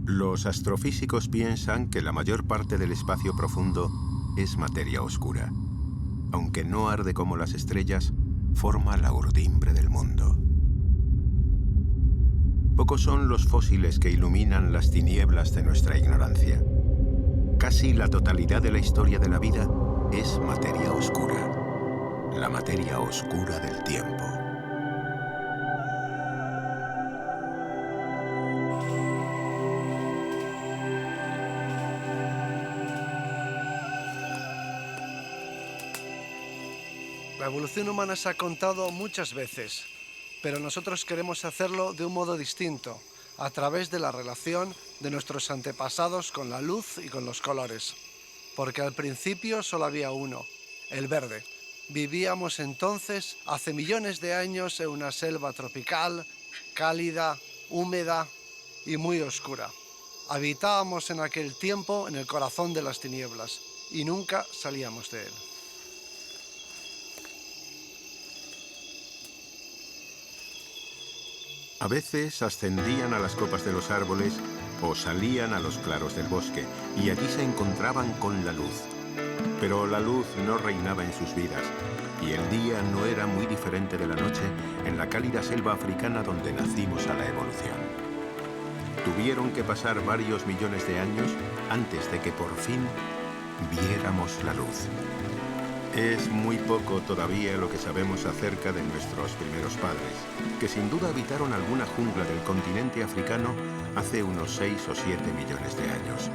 Los astrofísicos piensan que la mayor parte del espacio profundo es materia oscura. Aunque no arde como las estrellas, forma la urdimbre del mundo. Pocos son los fósiles que iluminan las tinieblas de nuestra ignorancia. Casi la totalidad de la historia de la vida es materia oscura. La materia oscura del tiempo. La evolución humana se ha contado muchas veces, pero nosotros queremos hacerlo de un modo distinto, a través de la relación de nuestros antepasados con la luz y con los colores. Porque al principio solo había uno, el verde. Vivíamos entonces, hace millones de años, en una selva tropical, cálida, húmeda y muy oscura. Habitábamos en aquel tiempo en el corazón de las tinieblas y nunca salíamos de él. A veces ascendían a las copas de los árboles o salían a los claros del bosque, y allí se encontraban con la luz. Pero la luz no reinaba en sus vidas, y el día no era muy diferente de la noche en la cálida selva africana donde nacimos a la evolución. Tuvieron que pasar varios millones de años antes de que por fin viéramos la luz. Es muy poco todavía lo que sabemos acerca de nuestros primeros padres, que sin duda habitaron alguna jungla del continente africano hace unos 6 o 7 millones de años.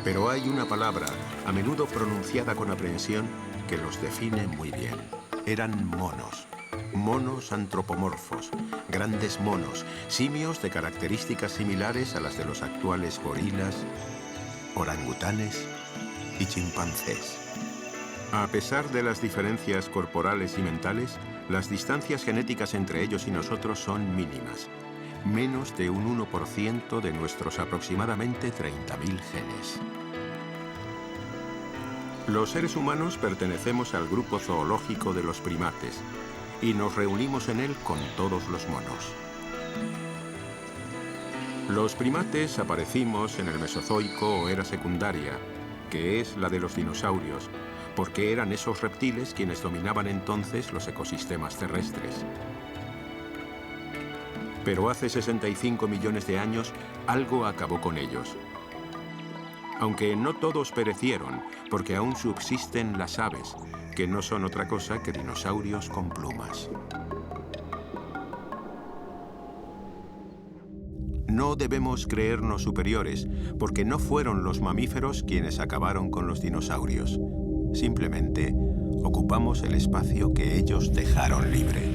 Pero hay una palabra, a menudo pronunciada con aprensión, que los define muy bien. Eran monos. Monos antropomorfos, grandes monos, simios de características similares a las de los actuales gorilas, orangutanes y chimpancés. A pesar de las diferencias corporales y mentales, las distancias genéticas entre ellos y nosotros son mínimas. Menos de un 1% de nuestros aproximadamente 30.000 genes. Los seres humanos pertenecemos al grupo zoológico de los primates y nos reunimos en él con todos los monos. Los primates aparecimos en el Mesozoico o era secundaria, que es la de los dinosaurios, porque eran esos reptiles quienes dominaban entonces los ecosistemas terrestres. Pero hace 65 millones de años, algo acabó con ellos. Aunque no todos perecieron, porque aún subsisten las aves, que no son otra cosa que dinosaurios con plumas. No debemos creernos superiores, porque no fueron los mamíferos quienes acabaron con los dinosaurios. Simplemente ocupamos el espacio que ellos dejaron libre.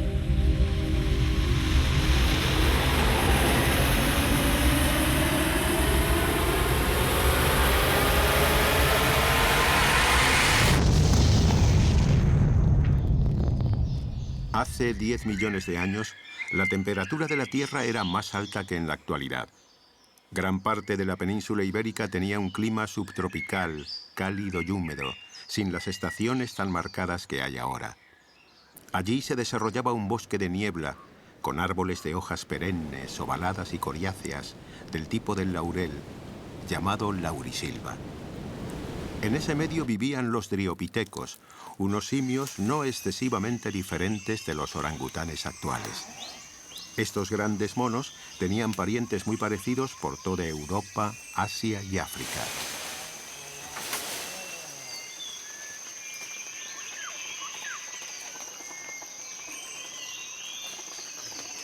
Hace 10 millones de años, la temperatura de la Tierra era más alta que en la actualidad. Gran parte de la península ibérica tenía un clima subtropical, cálido y húmedo, sin las estaciones tan marcadas que hay ahora. Allí se desarrollaba un bosque de niebla, con árboles de hojas perennes, ovaladas y coriáceas, del tipo del laurel, llamado laurisilva. En ese medio vivían los driopithecos, unos simios no excesivamente diferentes de los orangutanes actuales. Estos grandes monos tenían parientes muy parecidos por toda Europa, Asia y África.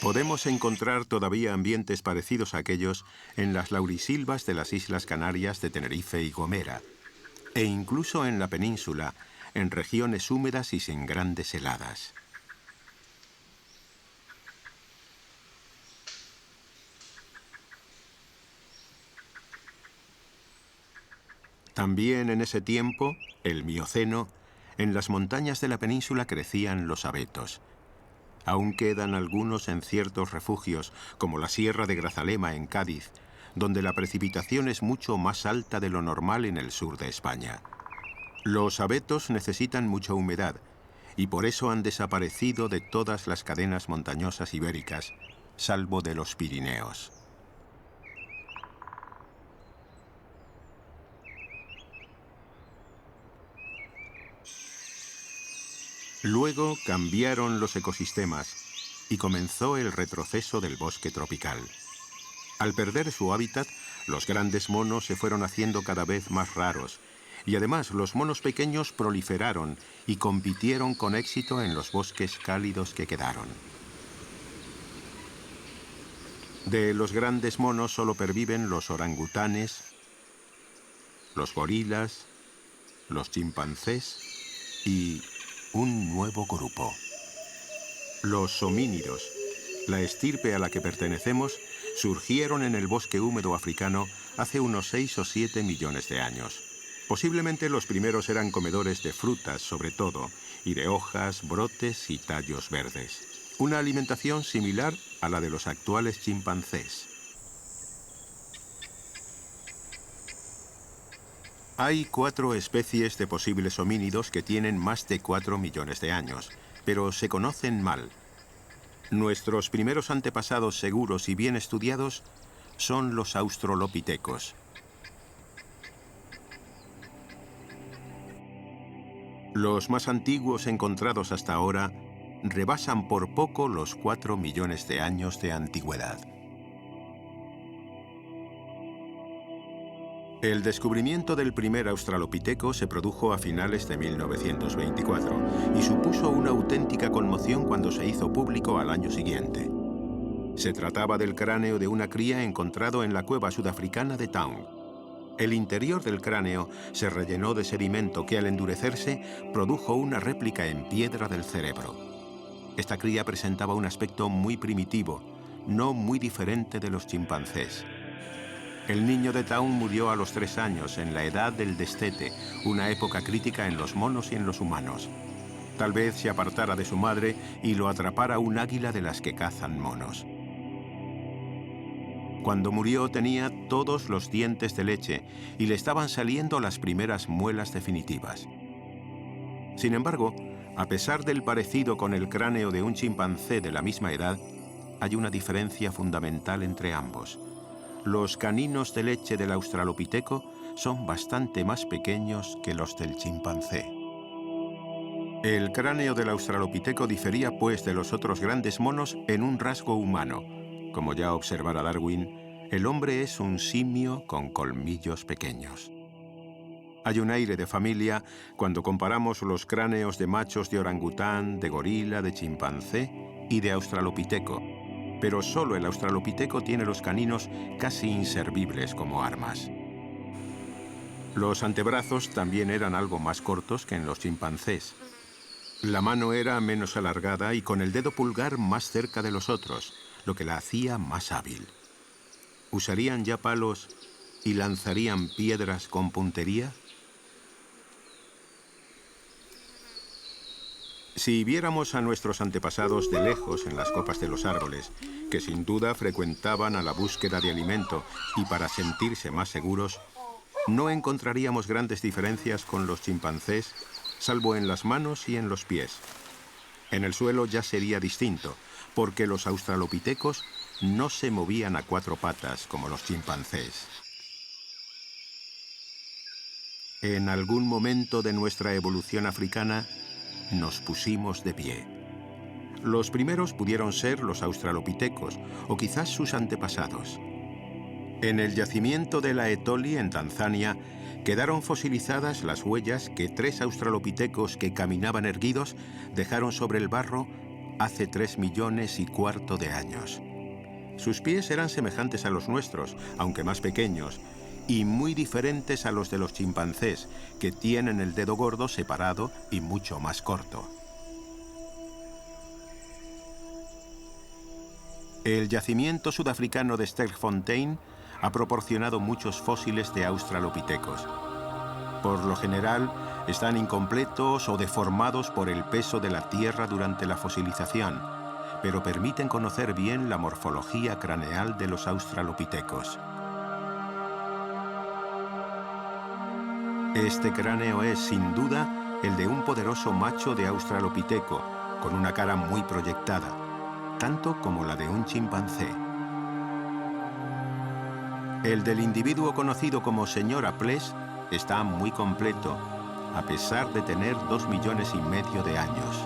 Podemos encontrar todavía ambientes parecidos a aquellos en las laurisilvas de las Islas Canarias de Tenerife y Gomera, e incluso en la península, en regiones húmedas y sin grandes heladas. También en ese tiempo, el Mioceno, en las montañas de la península crecían los abetos. Aún quedan algunos en ciertos refugios, como la Sierra de Grazalema en Cádiz, donde la precipitación es mucho más alta de lo normal en el sur de España. Los abetos necesitan mucha humedad, y por eso han desaparecido de todas las cadenas montañosas ibéricas, salvo de los Pirineos. Luego cambiaron los ecosistemas y comenzó el retroceso del bosque tropical. Al perder su hábitat, los grandes monos se fueron haciendo cada vez más raros, y además los monos pequeños proliferaron y compitieron con éxito en los bosques cálidos que quedaron. De los grandes monos solo perviven los orangutanes, los gorilas, los chimpancés y un nuevo grupo. Los homínidos, la estirpe a la que pertenecemos, surgieron en el bosque húmedo africano hace unos 6 o 7 millones de años. Posiblemente los primeros eran comedores de frutas, sobre todo, y de hojas, brotes y tallos verdes. Una alimentación similar a la de los actuales chimpancés. Hay 4 especies de posibles homínidos que tienen más de 4 millones de años, pero se conocen mal. Nuestros primeros antepasados seguros y bien estudiados son los australopitecos. Los más antiguos encontrados hasta ahora rebasan por poco los 4 millones de años de antigüedad. El descubrimiento del primer australopiteco se produjo a finales de 1924 y supuso una auténtica conmoción cuando se hizo público al año siguiente. Se trataba del cráneo de una cría encontrado en la cueva sudafricana de Taung. El interior del cráneo se rellenó de sedimento que al endurecerse produjo una réplica en piedra del cerebro. Esta cría presentaba un aspecto muy primitivo, no muy diferente de los chimpancés. El niño de Taung murió a los 3 años, en la edad del destete, una época crítica en los monos y en los humanos. Tal vez se apartara de su madre y lo atrapara un águila de las que cazan monos. Cuando murió tenía todos los dientes de leche y le estaban saliendo las primeras muelas definitivas. Sin embargo, a pesar del parecido con el cráneo de un chimpancé de la misma edad, hay una diferencia fundamental entre ambos. Los caninos de leche del australopiteco son bastante más pequeños que los del chimpancé. El cráneo del australopiteco difería pues de los otros grandes monos en un rasgo humano. Como ya observara Darwin, el hombre es un simio con colmillos pequeños. Hay un aire de familia cuando comparamos los cráneos de machos de orangután, de gorila, de chimpancé y de australopiteco. Pero solo el australopiteco tiene los caninos casi inservibles como armas. Los antebrazos también eran algo más cortos que en los chimpancés. La mano era menos alargada y con el dedo pulgar más cerca de los otros, lo que la hacía más hábil. ¿Usarían ya palos y lanzarían piedras con puntería? Si viéramos a nuestros antepasados de lejos en las copas de los árboles, que sin duda frecuentaban a la búsqueda de alimento y para sentirse más seguros, no encontraríamos grandes diferencias con los chimpancés, salvo en las manos y en los pies. En el suelo ya sería distinto, porque los australopitecos no se movían a 4 patas como los chimpancés. En algún momento de nuestra evolución africana, nos pusimos de pie. Los primeros pudieron ser los australopitecos, o quizás sus antepasados. En el yacimiento de la Etoli, en Tanzania, quedaron fosilizadas las huellas que 3 australopitecos que caminaban erguidos dejaron sobre el barro hace 3,25 millones de años. Sus pies eran semejantes a los nuestros, aunque más pequeños, y muy diferentes a los de los chimpancés, que tienen el dedo gordo separado y mucho más corto. El yacimiento sudafricano de Sterkfontein ha proporcionado muchos fósiles de australopitecos. Por lo general, están incompletos o deformados por el peso de la tierra durante la fosilización, pero permiten conocer bien la morfología craneal de los australopitecos. Este cráneo es, sin duda, el de un poderoso macho de australopiteco, con una cara muy proyectada, tanto como la de un chimpancé. El del individuo conocido como Sr. Appless está muy completo, a pesar de tener 2,5 millones de años.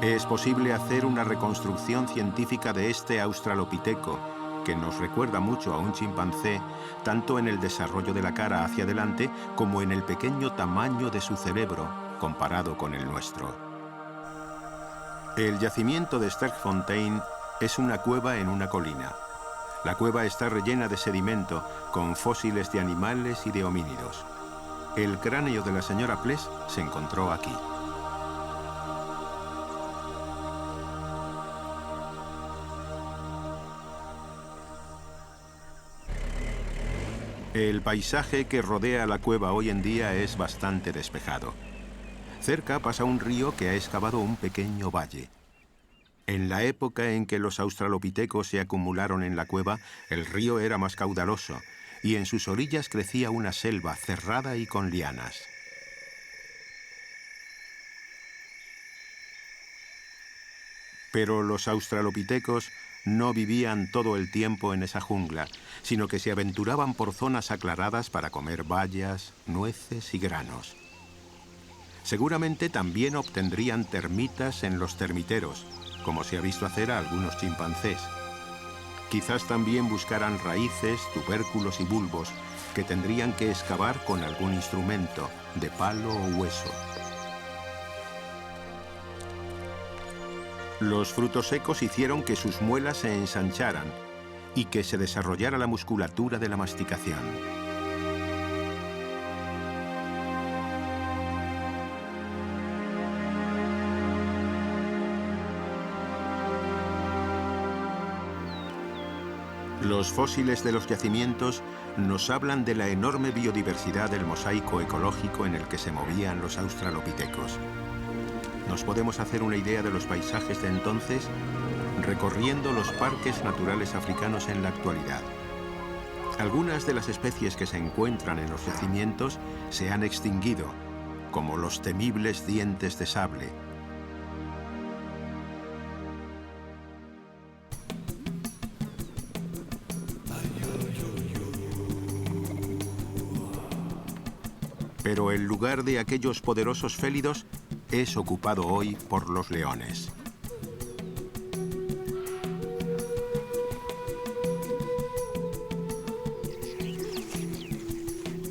Es posible hacer una reconstrucción científica de este australopiteco, que nos recuerda mucho a un chimpancé, tanto en el desarrollo de la cara hacia adelante como en el pequeño tamaño de su cerebro, comparado con el nuestro. El yacimiento de Sterkfontein es una cueva en una colina. La cueva está rellena de sedimento, con fósiles de animales y de homínidos. El cráneo de la señora Pless se encontró aquí. El paisaje que rodea la cueva hoy en día es bastante despejado. Cerca pasa un río que ha excavado un pequeño valle. En la época en que los australopitecos se acumularon en la cueva, el río era más caudaloso y en sus orillas crecía una selva cerrada y con lianas. Pero los australopitecos no vivían todo el tiempo en esa jungla, sino que se aventuraban por zonas aclaradas para comer bayas, nueces y granos. Seguramente también obtendrían termitas en los termiteros, como se ha visto hacer a algunos chimpancés. Quizás también buscaran raíces, tubérculos y bulbos que tendrían que excavar con algún instrumento, de palo o hueso. Los frutos secos hicieron que sus muelas se ensancharan y que se desarrollara la musculatura de la masticación. Los fósiles de los yacimientos nos hablan de la enorme biodiversidad del mosaico ecológico en el que se movían los australopitecos. Nos podemos hacer una idea de los paisajes de entonces recorriendo los parques naturales africanos en la actualidad. Algunas de las especies que se encuentran en los yacimientos se han extinguido, como los temibles dientes de sable. Pero el lugar de aquellos poderosos félidos es ocupado hoy por los leones.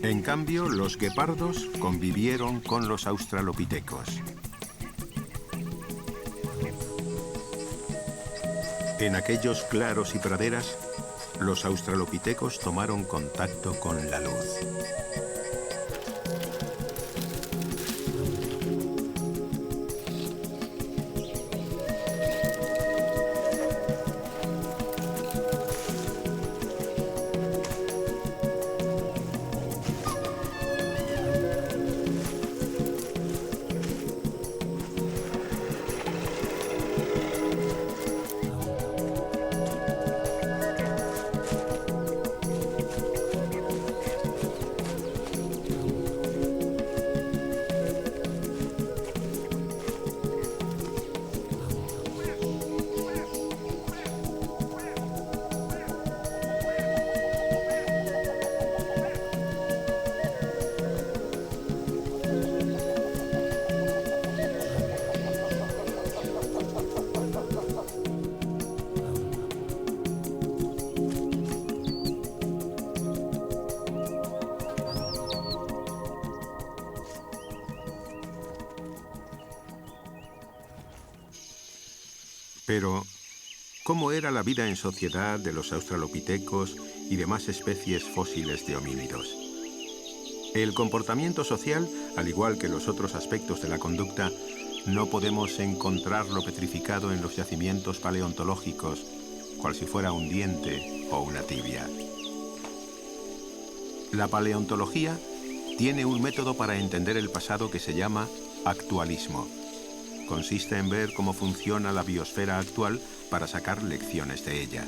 En cambio, los guepardos convivieron con los australopitecos. En aquellos claros y praderas, los australopitecos tomaron contacto con la luz. Pero, ¿cómo era la vida en sociedad de los australopitecos y demás especies fósiles de homínidos? El comportamiento social, al igual que los otros aspectos de la conducta, no podemos encontrarlo petrificado en los yacimientos paleontológicos, cual si fuera un diente o una tibia. La paleontología tiene un método para entender el pasado que se llama actualismo. Consiste en ver cómo funciona la biosfera actual para sacar lecciones de ella.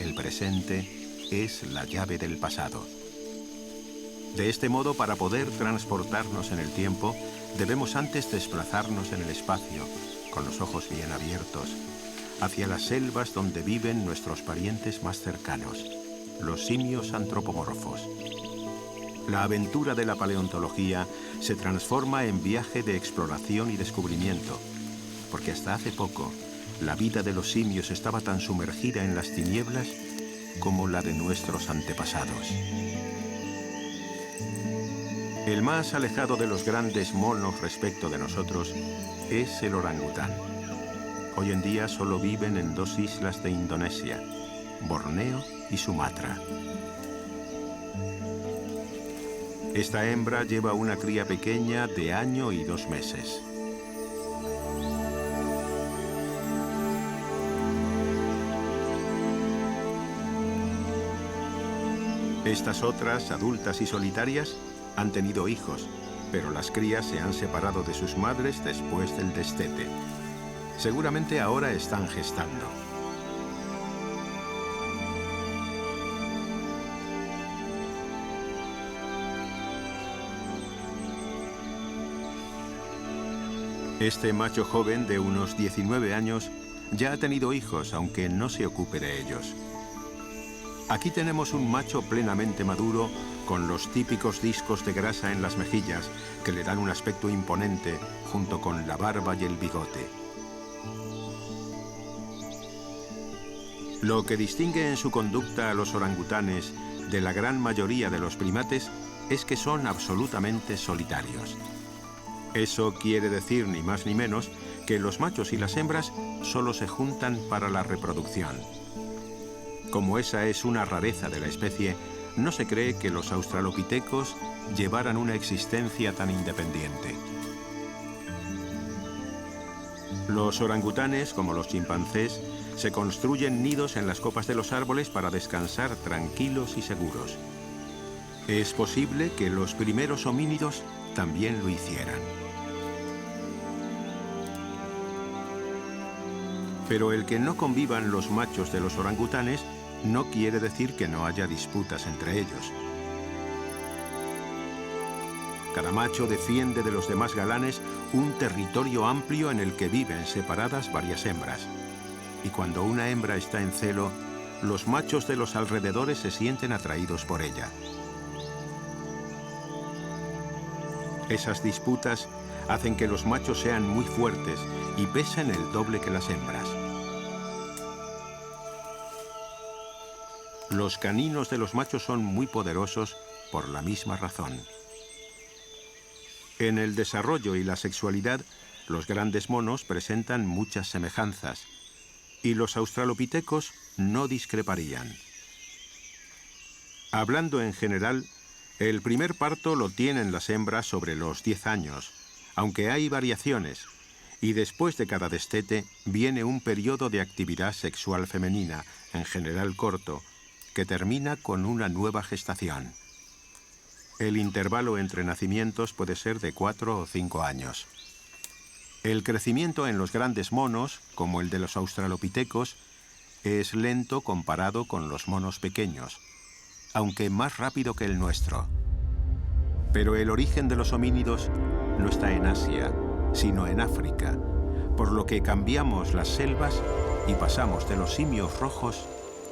El presente es la llave del pasado. De este modo, para poder transportarnos en el tiempo, debemos antes desplazarnos en el espacio, con los ojos bien abiertos, hacia las selvas donde viven nuestros parientes más cercanos, los simios antropomorfos. La aventura de la paleontología se transforma en viaje de exploración y descubrimiento, porque hasta hace poco la vida de los simios estaba tan sumergida en las tinieblas como la de nuestros antepasados. El más alejado de los grandes monos respecto de nosotros es el orangután. Hoy en día solo viven en 2 islas de Indonesia, Borneo y Sumatra. Esta hembra lleva una cría pequeña de 1 año y 2 meses. Estas otras, adultas y solitarias, han tenido hijos, pero las crías se han separado de sus madres después del destete. Seguramente ahora están gestando. Este macho joven de unos 19 años ya ha tenido hijos, aunque no se ocupe de ellos. Aquí tenemos un macho plenamente maduro, con los típicos discos de grasa en las mejillas, que le dan un aspecto imponente, junto con la barba y el bigote. Lo que distingue en su conducta a los orangutanes de la gran mayoría de los primates es que son absolutamente solitarios. Eso quiere decir ni más ni menos que los machos y las hembras solo se juntan para la reproducción. Como esa es una rareza de la especie, no se cree que los australopitecos llevaran una existencia tan independiente. Los orangutanes, como los chimpancés, se construyen nidos en las copas de los árboles para descansar tranquilos y seguros. Es posible que los primeros homínidos también lo hicieran. Pero el que no convivan los machos de los orangutanes no quiere decir que no haya disputas entre ellos. Cada macho defiende de los demás galanes un territorio amplio en el que viven separadas varias hembras. Y cuando una hembra está en celo, los machos de los alrededores se sienten atraídos por ella. Esas disputas hacen que los machos sean muy fuertes y pesen el doble que las hembras. Los caninos de los machos son muy poderosos por la misma razón. En el desarrollo y la sexualidad, los grandes monos presentan muchas semejanzas, y los australopitecos no discreparían. Hablando en general, el primer parto lo tienen las hembras sobre los 10 años, aunque hay variaciones, y después de cada destete viene un periodo de actividad sexual femenina, en general corto, que termina con una nueva gestación. El intervalo entre nacimientos puede ser de 4 o 5 años. El crecimiento en los grandes monos, como el de los australopitecos, es lento comparado con los monos pequeños, aunque más rápido que el nuestro. Pero el origen de los homínidos no está en Asia, sino en África, por lo que cambiamos las selvas y pasamos de los simios rojos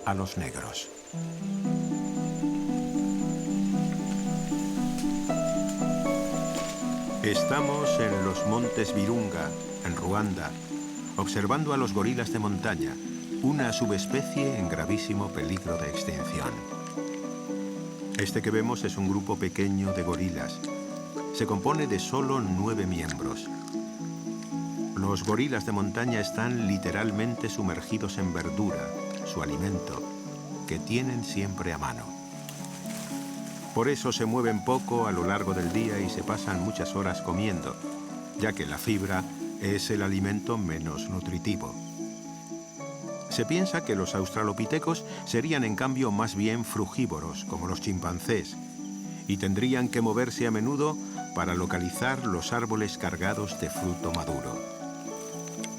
a los negros. Estamos en los montes Virunga, en Ruanda, observando a los gorilas de montaña, una subespecie en gravísimo peligro de extinción. Este que vemos es un grupo pequeño de gorilas. Se compone de solo 9 miembros. Los gorilas de montaña están literalmente sumergidos en verdura, su alimento, que tienen siempre a mano. Por eso se mueven poco a lo largo del día y se pasan muchas horas comiendo, ya que la fibra es el alimento menos nutritivo. Se piensa que los australopitecos serían en cambio más bien frugívoros, como los chimpancés, y tendrían que moverse a menudo para localizar los árboles cargados de fruto maduro.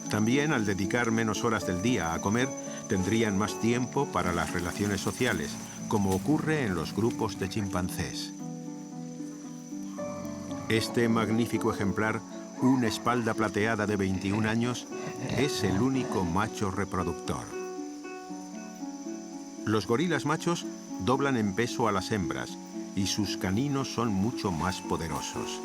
También, al dedicar menos horas del día a comer, tendrían más tiempo para las relaciones sociales, como ocurre en los grupos de chimpancés. Este magnífico ejemplar, una espalda plateada de 21 años, es el único macho reproductor. Los gorilas machos doblan en peso a las hembras y sus caninos son mucho más poderosos.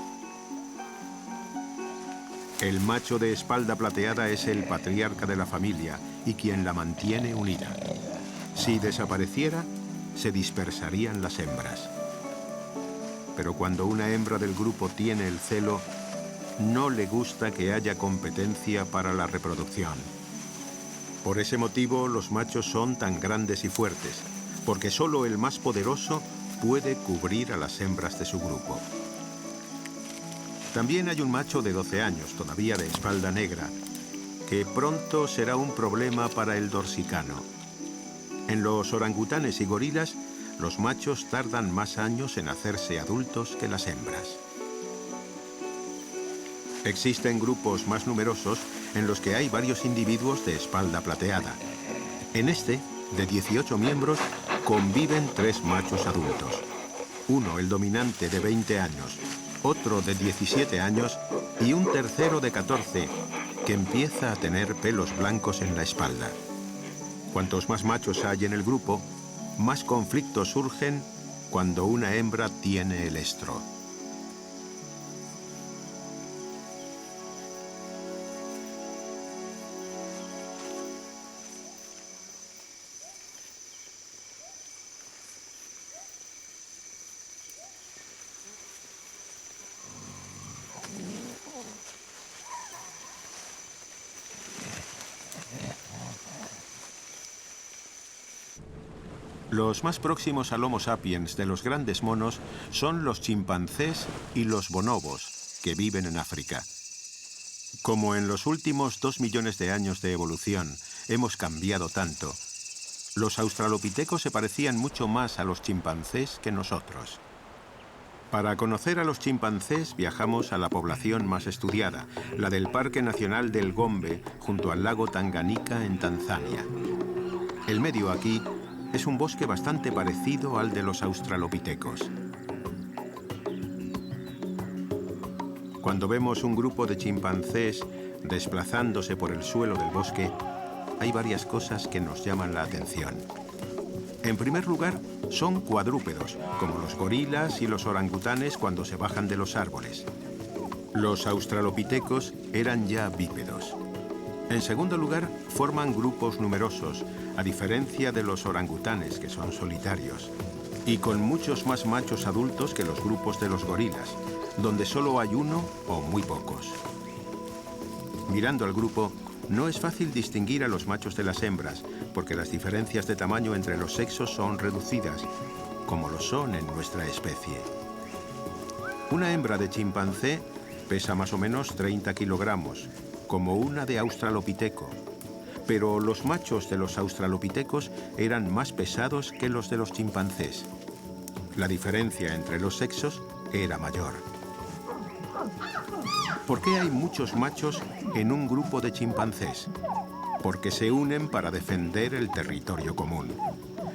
El macho de espalda plateada es el patriarca de la familia y quien la mantiene unida. Si desapareciera, se dispersarían las hembras. Pero cuando una hembra del grupo tiene el celo, no le gusta que haya competencia para la reproducción. Por ese motivo, los machos son tan grandes y fuertes, porque solo el más poderoso puede cubrir a las hembras de su grupo. También hay un macho de 12 años, todavía de espalda negra, que pronto será un problema para el dorsicano. En los orangutanes y gorilas, los machos tardan más años en hacerse adultos que las hembras. Existen grupos más numerosos en los que hay varios individuos de espalda plateada. En este, de 18 miembros, conviven 3 machos adultos. Uno, el dominante, de 20 años, otro de 17 años y un tercero de 14, que empieza a tener pelos blancos en la espalda. Cuantos más machos hay en el grupo, más conflictos surgen cuando una hembra tiene el estro. Los más próximos al Homo sapiens de los grandes monos son los chimpancés y los bonobos, que viven en África. Como en los últimos 2 millones de años de evolución hemos cambiado tanto, los australopitecos se parecían mucho más a los chimpancés que nosotros. Para conocer a los chimpancés viajamos a la población más estudiada, la del Parque Nacional del Gombe, junto al lago Tanganika en Tanzania. El medio aquí es un bosque bastante parecido al de los australopitecos. Cuando vemos un grupo de chimpancés desplazándose por el suelo del bosque, hay varias cosas que nos llaman la atención. En primer lugar, son cuadrúpedos, como los gorilas y los orangutanes cuando se bajan de los árboles. Los australopitecos eran ya bípedos. En segundo lugar, forman grupos numerosos, a diferencia de los orangutanes, que son solitarios, y con muchos más machos adultos que los grupos de los gorilas, donde solo hay uno o muy pocos. Mirando al grupo, no es fácil distinguir a los machos de las hembras, porque las diferencias de tamaño entre los sexos son reducidas, como lo son en nuestra especie. Una hembra de chimpancé pesa más o menos 30 kilogramos, como una de australopiteco, pero los machos de los australopitecos eran más pesados que los de los chimpancés. La diferencia entre los sexos era mayor. ¿Por qué hay muchos machos en un grupo de chimpancés? Porque se unen para defender el territorio común.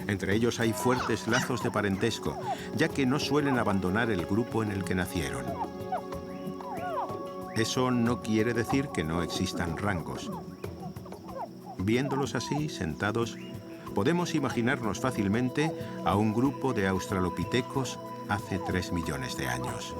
Entre ellos hay fuertes lazos de parentesco, ya que no suelen abandonar el grupo en el que nacieron. Eso no quiere decir que no existan rangos. Viéndolos así, sentados, podemos imaginarnos fácilmente a un grupo de australopitecos hace 3 millones de años.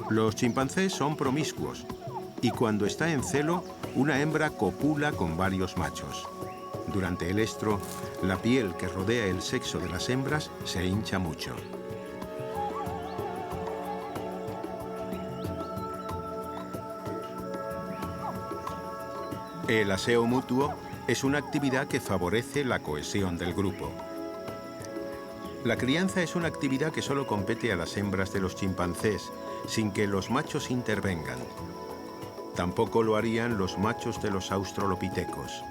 Los chimpancés son promiscuos y cuando está en celo, una hembra copula con varios machos. Durante el estro, la piel que rodea el sexo de las hembras se hincha mucho. El aseo mutuo es una actividad que favorece la cohesión del grupo. La crianza es una actividad que solo compete a las hembras de los chimpancés, sin que los machos intervengan. Tampoco lo harían los machos de los australopitecos.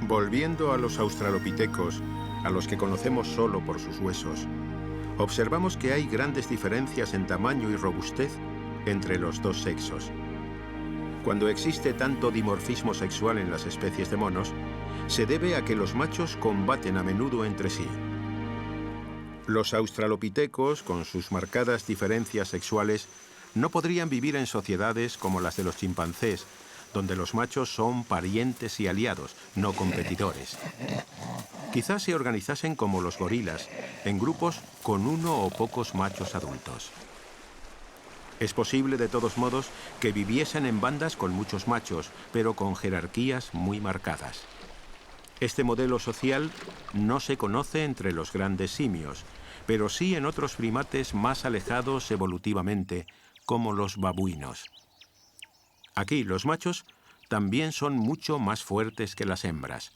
Volviendo a los australopitecos, a los que conocemos solo por sus huesos, observamos que hay grandes diferencias en tamaño y robustez entre los dos sexos. Cuando existe tanto dimorfismo sexual en las especies de monos, se debe a que los machos combaten a menudo entre sí. Los australopitecos, con sus marcadas diferencias sexuales, no podrían vivir en sociedades como las de los chimpancés, donde los machos son parientes y aliados, no competidores. Quizás se organizasen como los gorilas, en grupos con uno o pocos machos adultos. Es posible, de todos modos, que viviesen en bandas con muchos machos, pero con jerarquías muy marcadas. Este modelo social no se conoce entre los grandes simios, pero sí en otros primates más alejados evolutivamente, como los babuinos. Aquí los machos también son mucho más fuertes que las hembras.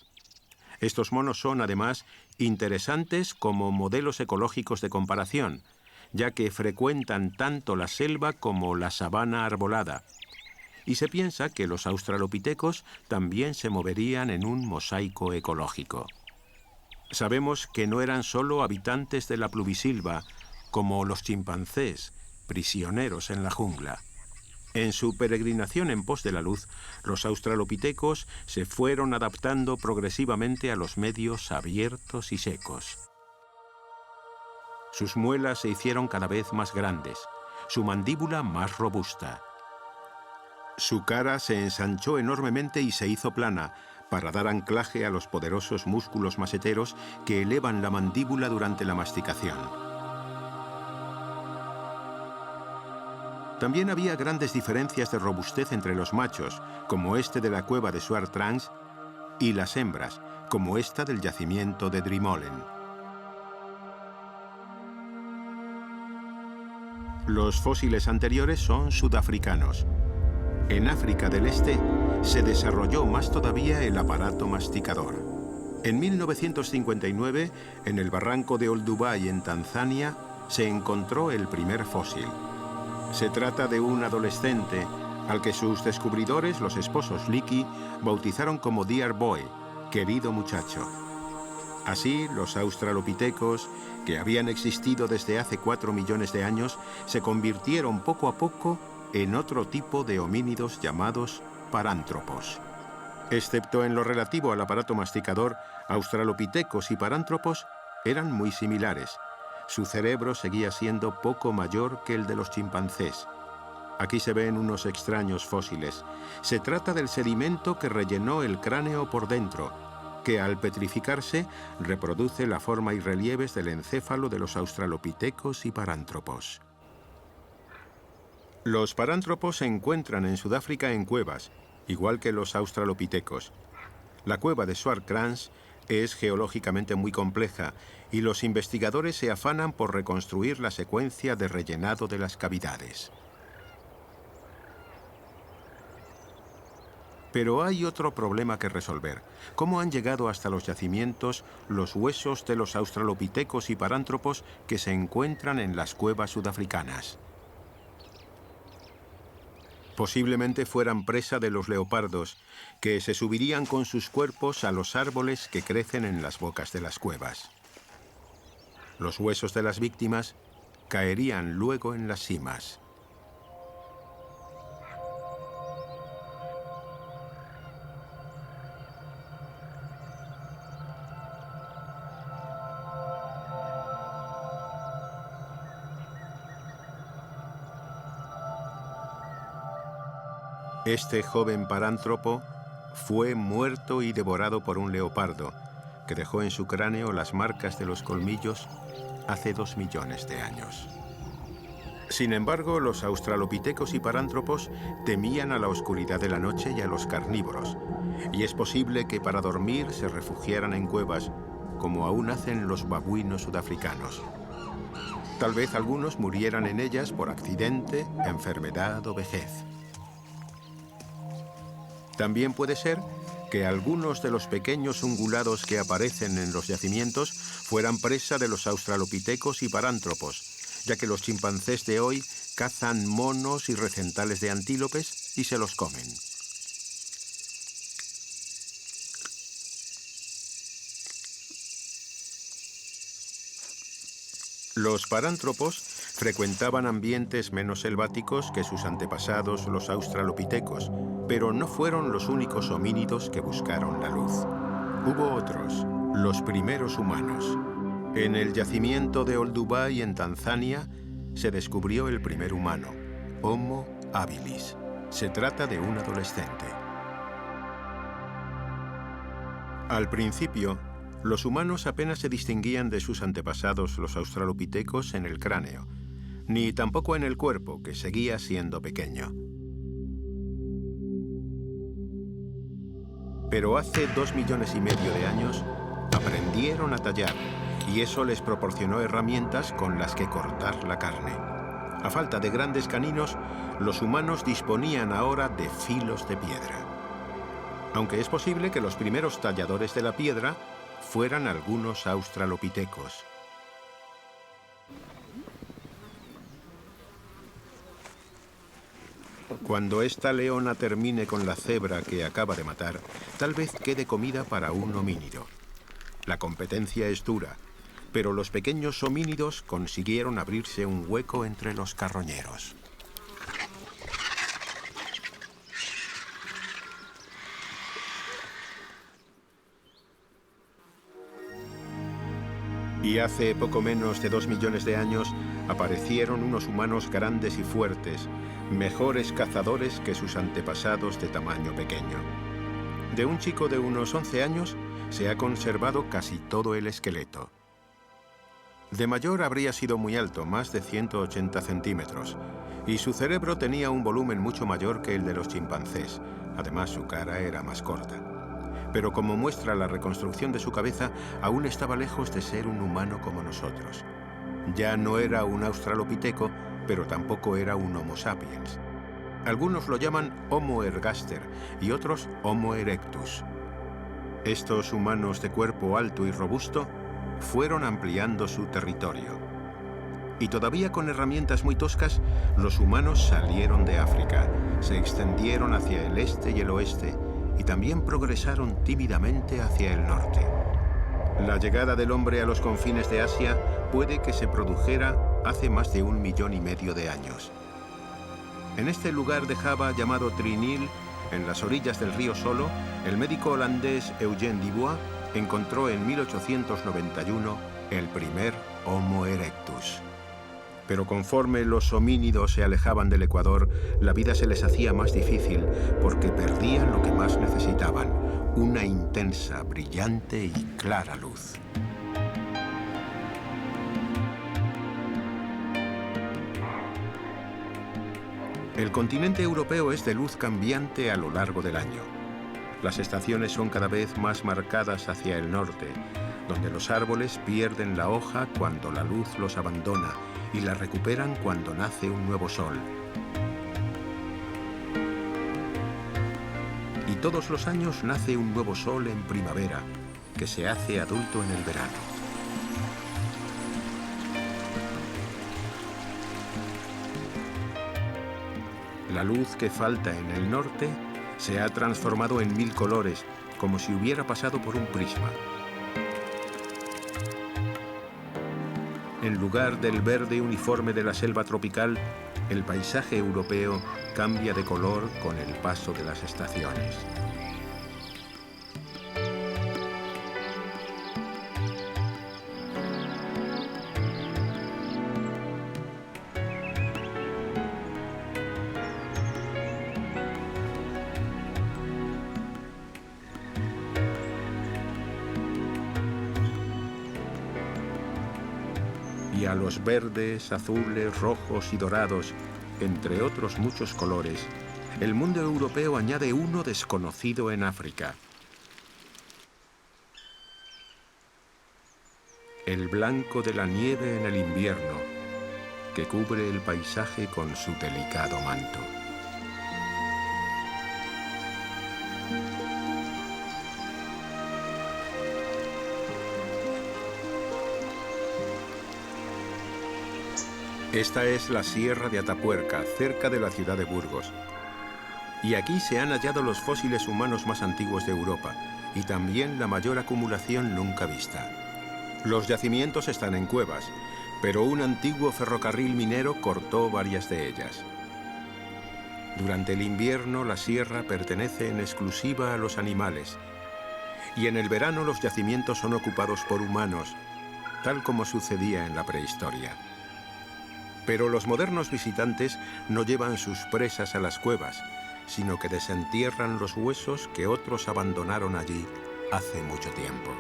Estos monos son, además, interesantes como modelos ecológicos de comparación, ya que frecuentan tanto la selva como la sabana arbolada, y se piensa que los australopitecos también se moverían en un mosaico ecológico. Sabemos que no eran solo habitantes de la pluvisilva, como los chimpancés, prisioneros en la jungla. En su peregrinación en pos de la luz, los australopitecos se fueron adaptando progresivamente a los medios abiertos y secos. Sus muelas se hicieron cada vez más grandes, su mandíbula más robusta. Su cara se ensanchó enormemente y se hizo plana, para dar anclaje a los poderosos músculos maseteros que elevan la mandíbula durante la masticación. También había grandes diferencias de robustez entre los machos, como este de la cueva de Swartrangs, y las hembras, como esta del yacimiento de Drimolen. Los fósiles anteriores son sudafricanos. En África del Este se desarrolló más todavía el aparato masticador. En 1959, en el barranco de Olduvai, en Tanzania, se encontró el primer fósil. Se trata de un adolescente al que sus descubridores, los esposos Leakey, bautizaron como Dear Boy, querido muchacho. Así, los australopitecos, que habían existido desde hace 4 millones de años, se convirtieron poco a poco en otro tipo de homínidos llamados parántropos. Excepto en lo relativo al aparato masticador, australopitecos y parántropos eran muy similares. Su cerebro seguía siendo poco mayor que el de los chimpancés. Aquí se ven unos extraños fósiles. Se trata del sedimento que rellenó el cráneo por dentro, que al petrificarse reproduce la forma y relieves del encéfalo de los australopitecos y parántropos. Los parántropos se encuentran en Sudáfrica en cuevas, igual que los australopitecos. La cueva de Swartkrans es geológicamente muy compleja y los investigadores se afanan por reconstruir la secuencia de rellenado de las cavidades. Pero hay otro problema que resolver. ¿Cómo han llegado hasta los yacimientos los huesos de los australopitecos y parántropos que se encuentran en las cuevas sudafricanas? Posiblemente fueran presa de los leopardos, que se subirían con sus cuerpos a los árboles que crecen en las bocas de las cuevas. Los huesos de las víctimas caerían luego en las cimas. Este joven parántropo fue muerto y devorado por un leopardo, que dejó en su cráneo las marcas de los colmillos hace 2 millones de años. Sin embargo, los australopitecos y parántropos temían a la oscuridad de la noche y a los carnívoros, y es posible que para dormir se refugiaran en cuevas, como aún hacen los babuinos sudafricanos. Tal vez algunos murieran en ellas por accidente, enfermedad o vejez. También puede ser que algunos de los pequeños ungulados que aparecen en los yacimientos fueran presa de los australopitecos y parántropos, ya que los chimpancés de hoy cazan monos y recentales de antílopes y se los comen. Los parántropos frecuentaban ambientes menos selváticos que sus antepasados, los australopitecos, pero no fueron los únicos homínidos que buscaron la luz. Hubo otros, los primeros humanos. En el yacimiento de Olduvai, en Tanzania, se descubrió el primer humano, Homo habilis. Se trata de un adolescente. Al principio, los humanos apenas se distinguían de sus antepasados, los australopitecos, en el cráneo, ni tampoco en el cuerpo, que seguía siendo pequeño. Pero hace 2,5 millones de años aprendieron a tallar, y eso les proporcionó herramientas con las que cortar la carne. A falta de grandes caninos, los humanos disponían ahora de filos de piedra. Aunque es posible que los primeros talladores de la piedra fueran algunos australopitecos. Cuando esta leona termine con la cebra que acaba de matar, tal vez quede comida para un homínido. La competencia es dura, pero los pequeños homínidos consiguieron abrirse un hueco entre los carroñeros. Y hace poco menos de 2 millones de años aparecieron unos humanos grandes y fuertes, mejores cazadores que sus antepasados de tamaño pequeño. De un chico de unos 11 años se ha conservado casi todo el esqueleto. De mayor habría sido muy alto, más de 180 centímetros, y su cerebro tenía un volumen mucho mayor que el de los chimpancés. Además, su cara era más corta. Pero como muestra la reconstrucción de su cabeza, aún estaba lejos de ser un humano como nosotros. Ya no era un australopiteco, pero tampoco era un Homo sapiens. Algunos lo llaman Homo ergaster y otros Homo erectus. Estos humanos de cuerpo alto y robusto fueron ampliando su territorio. Y todavía con herramientas muy toscas, los humanos salieron de África, se extendieron hacia el este y el oeste, y también progresaron tímidamente hacia el norte. La llegada del hombre a los confines de Asia puede que se produjera hace más de 1,5 millones de años. En este lugar de Java llamado Trinil, en las orillas del río Solo, el médico holandés Eugène Dubois encontró en 1891 el primer Homo erectus. Pero conforme los homínidos se alejaban del Ecuador, la vida se les hacía más difícil porque perdían lo que más necesitaban, una intensa, brillante y clara luz. El continente europeo es de luz cambiante a lo largo del año. Las estaciones son cada vez más marcadas hacia el norte, donde los árboles pierden la hoja cuando la luz los abandona y la recuperan cuando nace un nuevo sol. Y todos los años nace un nuevo sol en primavera, que se hace adulto en el verano. La luz que falta en el norte se ha transformado en 1000 colores, como si hubiera pasado por un prisma. En lugar del verde uniforme de la selva tropical, el paisaje europeo cambia de color con el paso de las estaciones. Y a los verdes, azules, rojos y dorados, entre otros muchos colores, el mundo europeo añade uno desconocido en África. El blanco de la nieve en el invierno, que cubre el paisaje con su delicado manto. Esta es la Sierra de Atapuerca, cerca de la ciudad de Burgos. Y aquí se han hallado los fósiles humanos más antiguos de Europa, y también la mayor acumulación nunca vista. Los yacimientos están en cuevas, pero un antiguo ferrocarril minero cortó varias de ellas. Durante el invierno, la sierra pertenece en exclusiva a los animales, y en el verano los yacimientos son ocupados por humanos, tal como sucedía en la prehistoria. Pero los modernos visitantes no llevan sus presas a las cuevas, sino que desentierran los huesos que otros abandonaron allí hace mucho tiempo.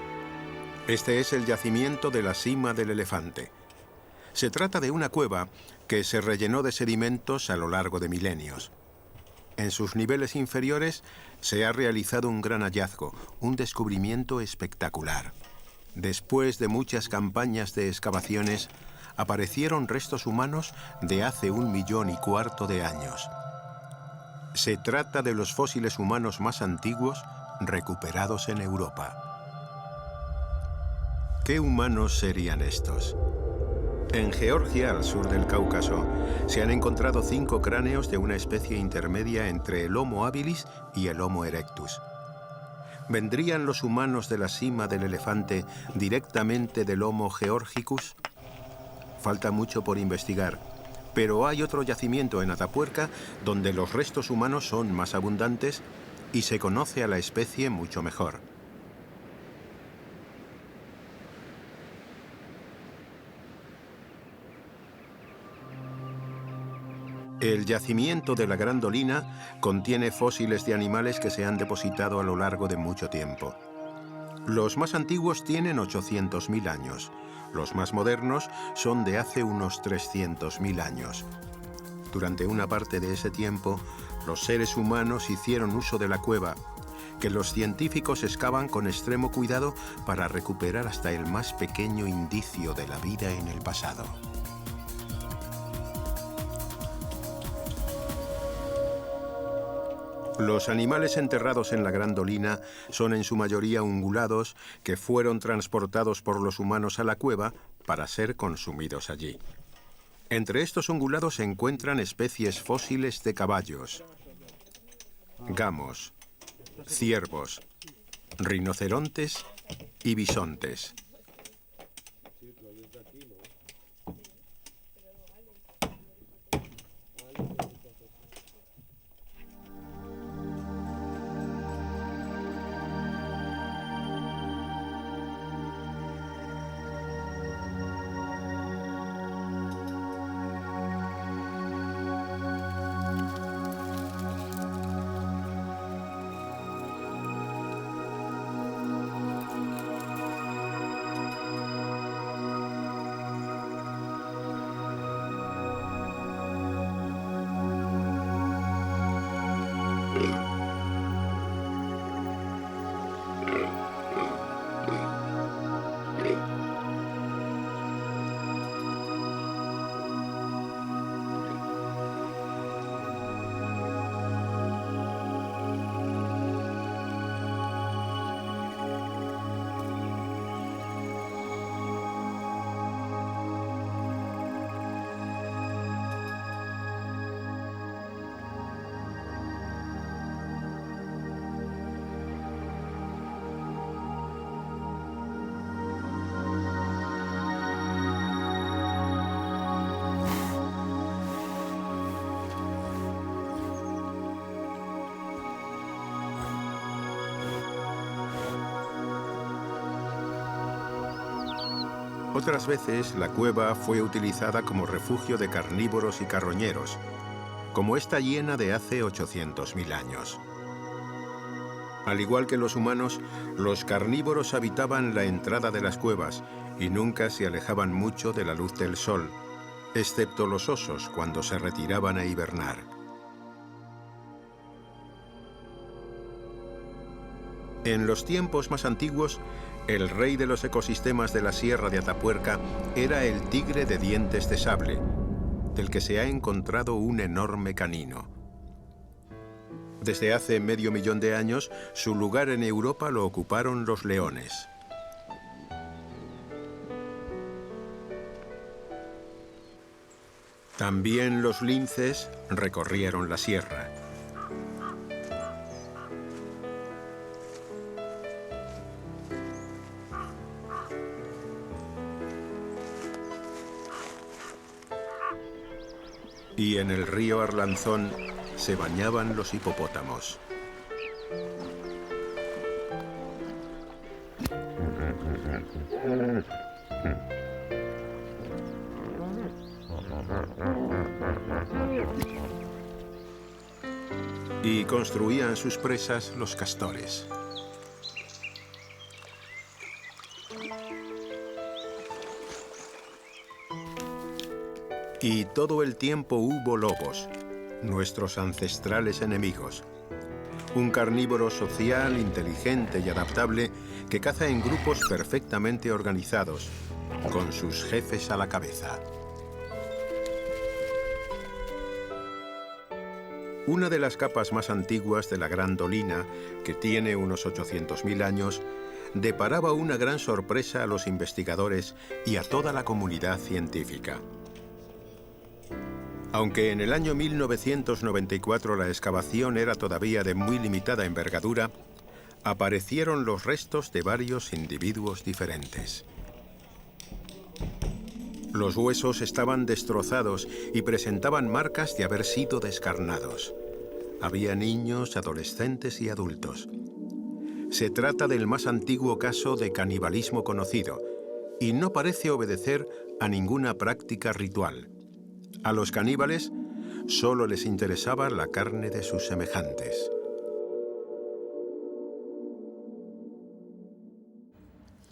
Este es el yacimiento de la Cima del Elefante. Se trata de una cueva que se rellenó de sedimentos a lo largo de milenios. En sus niveles inferiores se ha realizado un gran hallazgo, un descubrimiento espectacular. Después de muchas campañas de excavaciones, aparecieron restos humanos de hace 1,4 millones de años. Se trata de los fósiles humanos más antiguos recuperados en Europa. ¿Qué humanos serían estos? En Georgia, al sur del Cáucaso, se han encontrado 5 cráneos de una especie intermedia entre el Homo habilis y el Homo erectus. ¿Vendrían los humanos de la Cima del Elefante directamente del Homo georgicus? Falta mucho por investigar, pero hay otro yacimiento en Atapuerca donde los restos humanos son más abundantes y se conoce a la especie mucho mejor. El yacimiento de la Gran Dolina contiene fósiles de animales que se han depositado a lo largo de mucho tiempo. Los más antiguos tienen 800.000 años. Los más modernos son de hace unos 300.000 años. Durante una parte de ese tiempo, los seres humanos hicieron uso de la cueva, que los científicos excavan con extremo cuidado para recuperar hasta el más pequeño indicio de la vida en el pasado. Los animales enterrados en la Gran Dolina son en su mayoría ungulados que fueron transportados por los humanos a la cueva para ser consumidos allí. Entre estos ungulados se encuentran especies fósiles de caballos, gamos, ciervos, rinocerontes y bisontes. Otras veces, la cueva fue utilizada como refugio de carnívoros y carroñeros, como esta hiena de hace 800.000 años. Al igual que los humanos, los carnívoros habitaban la entrada de las cuevas y nunca se alejaban mucho de la luz del sol, excepto los osos cuando se retiraban a hibernar. En los tiempos más antiguos, el rey de los ecosistemas de la Sierra de Atapuerca era el tigre de dientes de sable, del que se ha encontrado un enorme canino. Desde hace 500.000 de años, su lugar en Europa lo ocuparon los leones. También los linces recorrieron la sierra. y en el río Arlanzón se bañaban los hipopótamos. Y construían sus presas los castores. Y todo el tiempo hubo lobos, nuestros ancestrales enemigos. Un carnívoro social, inteligente y adaptable que caza en grupos perfectamente organizados, con sus jefes a la cabeza. Una de las capas más antiguas de la Gran Dolina, que tiene unos 800.000 años, deparaba una gran sorpresa a los investigadores y a toda la comunidad científica. Aunque en el año 1994 la excavación era todavía de muy limitada envergadura, aparecieron los restos de varios individuos diferentes. Los huesos estaban destrozados y presentaban marcas de haber sido descarnados. Había niños, adolescentes y adultos. Se trata del más antiguo caso de canibalismo conocido y no parece obedecer a ninguna práctica ritual. A los caníbales solo les interesaba la carne de sus semejantes.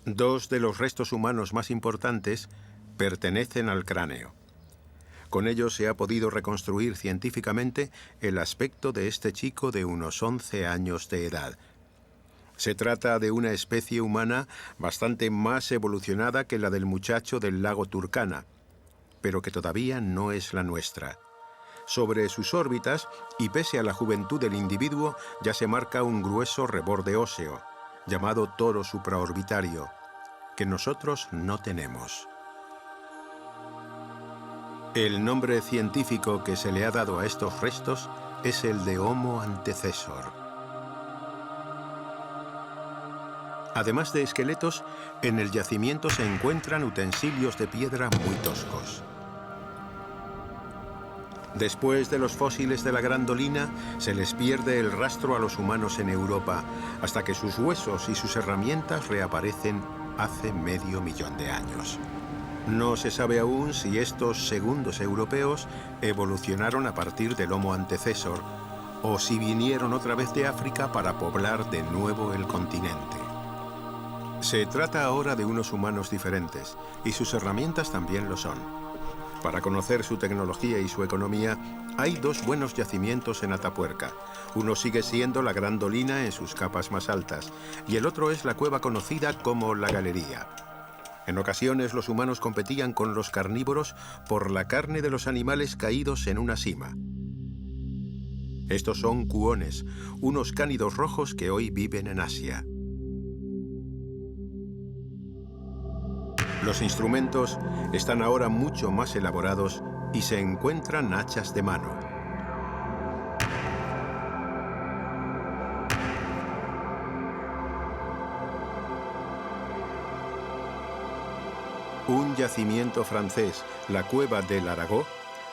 Dos de los restos humanos más importantes pertenecen al cráneo. Con ellos se ha podido reconstruir científicamente el aspecto de este chico de unos 11 años de edad. Se trata de una especie humana bastante más evolucionada que la del muchacho del lago Turkana, pero que todavía no es la nuestra. Sobre sus órbitas, y pese a la juventud del individuo, ya se marca un grueso reborde óseo, llamado toro supraorbitario, que nosotros no tenemos. El nombre científico que se le ha dado a estos restos es el de Homo antecessor. Además de esqueletos, en el yacimiento se encuentran utensilios de piedra muy toscos. Después de los fósiles de la Gran Dolina, se les pierde el rastro a los humanos en Europa, hasta que sus huesos y sus herramientas reaparecen hace 500.000 de años. No se sabe aún si estos segundos europeos evolucionaron a partir del Homo antecessor, o si vinieron otra vez de África para poblar de nuevo el continente. Se trata ahora de unos humanos diferentes, y sus herramientas también lo son. Para conocer su tecnología y su economía, hay dos buenos yacimientos en Atapuerca. Uno sigue siendo la Gran Dolina en sus capas más altas, y el otro es la cueva conocida como La Galería. En ocasiones los humanos competían con los carnívoros por la carne de los animales caídos en una sima. Estos son cuones, unos cánidos rojos que hoy viven en Asia. Los instrumentos están ahora mucho más elaborados y se encuentran hachas de mano. Un yacimiento francés, la cueva del Aragó,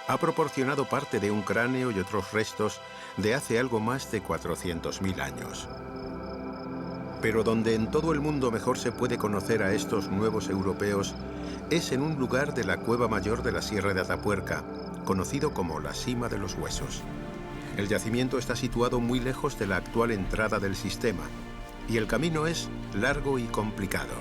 ha proporcionado parte de un cráneo y otros restos de hace algo más de 400.000 años. Pero donde en todo el mundo mejor se puede conocer a estos nuevos europeos es en un lugar de la Cueva Mayor de la Sierra de Atapuerca, conocido como la Sima de los Huesos. El yacimiento está situado muy lejos de la actual entrada del sistema, y el camino es largo y complicado.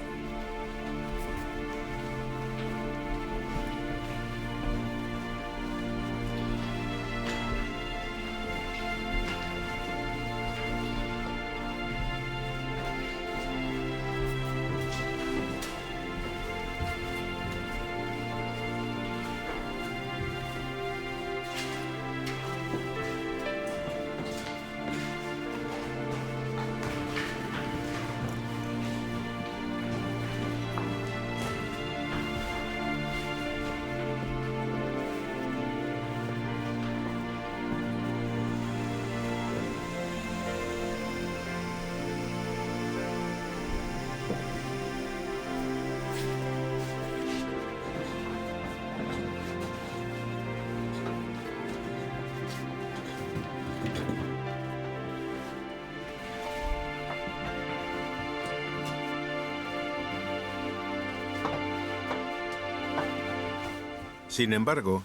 Sin embargo,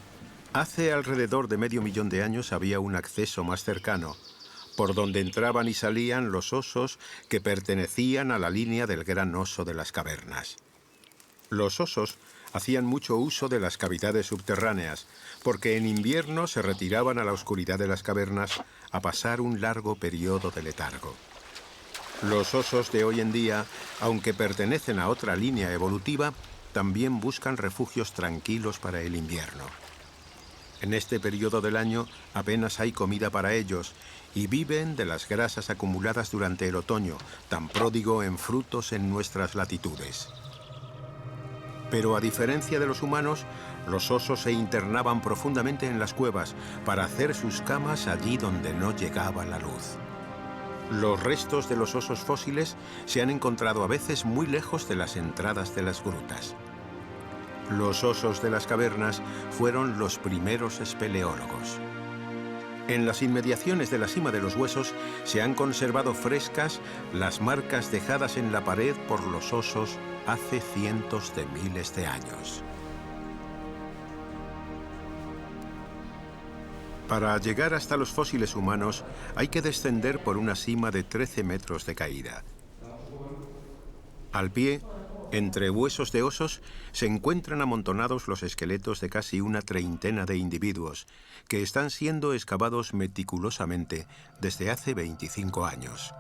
hace alrededor de medio millón de años había un acceso más cercano, por donde entraban y salían los osos que pertenecían a la línea del gran oso de las cavernas. Los osos hacían mucho uso de las cavidades subterráneas, porque en invierno se retiraban a la oscuridad de las cavernas a pasar un largo periodo de letargo. Los osos de hoy en día, aunque pertenecen a otra línea evolutiva, también buscan refugios tranquilos para el invierno. En este periodo del año apenas hay comida para ellos y viven de las grasas acumuladas durante el otoño, tan pródigo en frutos en nuestras latitudes. Pero a diferencia de los humanos, los osos se internaban profundamente en las cuevas para hacer sus camas allí donde no llegaba la luz. Los restos de los osos fósiles se han encontrado a veces muy lejos de las entradas de las grutas. Los osos de las cavernas fueron los primeros espeleólogos. En las inmediaciones de la cima de los huesos se han conservado frescas las marcas dejadas en la pared por los osos hace cientos de miles de años. Para llegar hasta los fósiles humanos hay que descender por una cima de 13 metros de caída. Al pie, entre huesos de osos, se encuentran amontonados los esqueletos de casi una treintena de individuos que están siendo excavados meticulosamente desde hace 25 años.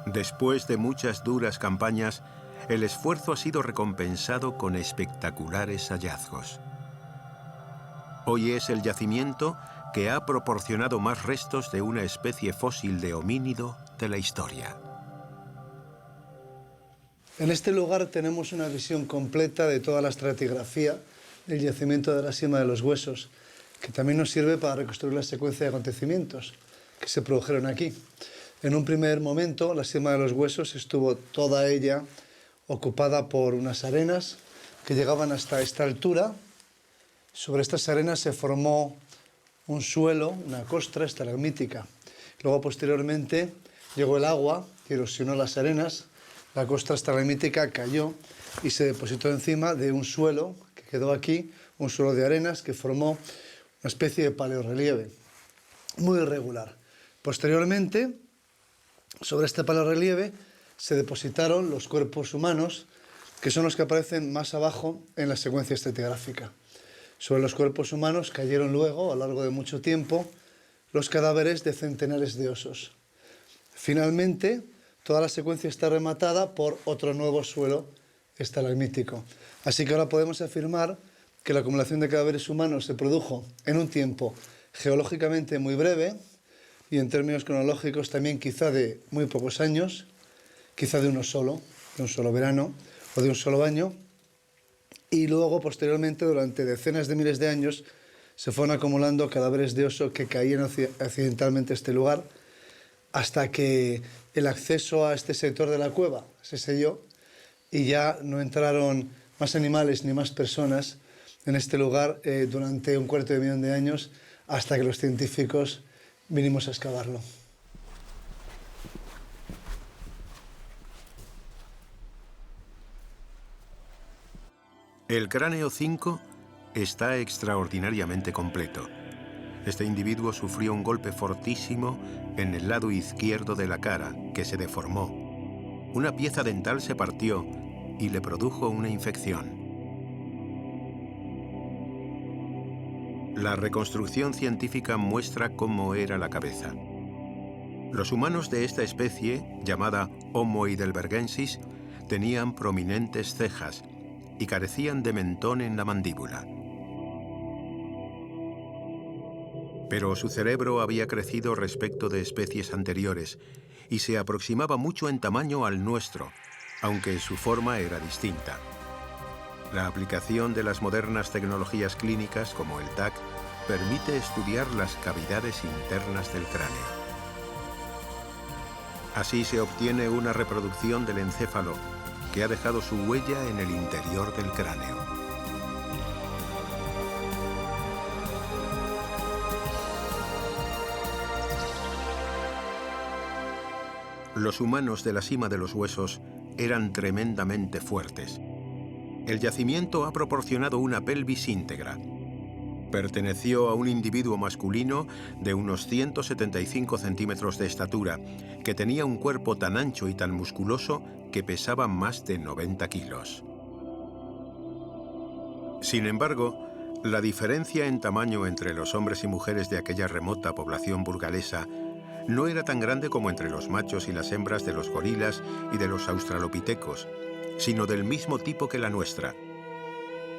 Después de muchas duras campañas, el esfuerzo ha sido recompensado con espectaculares hallazgos. Hoy es el yacimiento que ha proporcionado más restos de una especie fósil de homínido de la historia. En este lugar tenemos una visión completa de toda la estratigrafía del yacimiento de la Sima de los Huesos, que también nos sirve para reconstruir la secuencia de acontecimientos que se produjeron aquí. En un primer momento, la Sima de los Huesos estuvo toda ella ocupada por unas arenas que llegaban hasta esta altura. Sobre estas arenas se formó un suelo, una costra estalagmítica. Luego, posteriormente, llegó el agua que erosionó las arenas. La costra estalagmítica cayó y se depositó encima de un suelo que quedó aquí, un suelo de arenas que formó una especie de paleorrelieve muy irregular. Posteriormente, sobre este paleorrelieve se depositaron los cuerpos humanos, que son los que aparecen más abajo en la secuencia estratigráfica. Sobre los cuerpos humanos cayeron luego, a lo largo de mucho tiempo, los cadáveres de centenares de osos. Finalmente, toda la secuencia está rematada por otro nuevo suelo estalagmítico. Así que ahora podemos afirmar que la acumulación de cadáveres humanos se produjo en un tiempo geológicamente muy breve y en términos cronológicos también quizá de muy pocos años, quizá de un solo verano o de un solo año. Y luego, posteriormente, durante decenas de miles de años, se fueron acumulando cadáveres de oso que caían accidentalmente a este lugar, hasta que el acceso a este sector de la cueva se selló y ya no entraron más animales ni más personas en este lugar durante un cuarto de millón de años, hasta que los científicos vinimos a excavarlo. El cráneo 5 está extraordinariamente completo. Este individuo sufrió un golpe fortísimo en el lado izquierdo de la cara, que se deformó. Una pieza dental se partió y le produjo una infección. La reconstrucción científica muestra cómo era la cabeza. Los humanos de esta especie, llamada Homo heidelbergensis, tenían prominentes cejas y carecían de mentón en la mandíbula. Pero su cerebro había crecido respecto de especies anteriores y se aproximaba mucho en tamaño al nuestro, aunque su forma era distinta. La aplicación de las modernas tecnologías clínicas, como el TAC, permite estudiar las cavidades internas del cráneo. Así se obtiene una reproducción del encéfalo, que ha dejado su huella en el interior del cráneo. Los humanos de la cima de los huesos eran tremendamente fuertes. El yacimiento ha proporcionado una pelvis íntegra. Perteneció a un individuo masculino de unos 175 centímetros de estatura, que tenía un cuerpo tan ancho y tan musculoso que pesaba más de 90 kilos. Sin embargo, la diferencia en tamaño entre los hombres y mujeres de aquella remota población burgalesa no era tan grande como entre los machos y las hembras de los gorilas y de los australopitecos, sino del mismo tipo que la nuestra.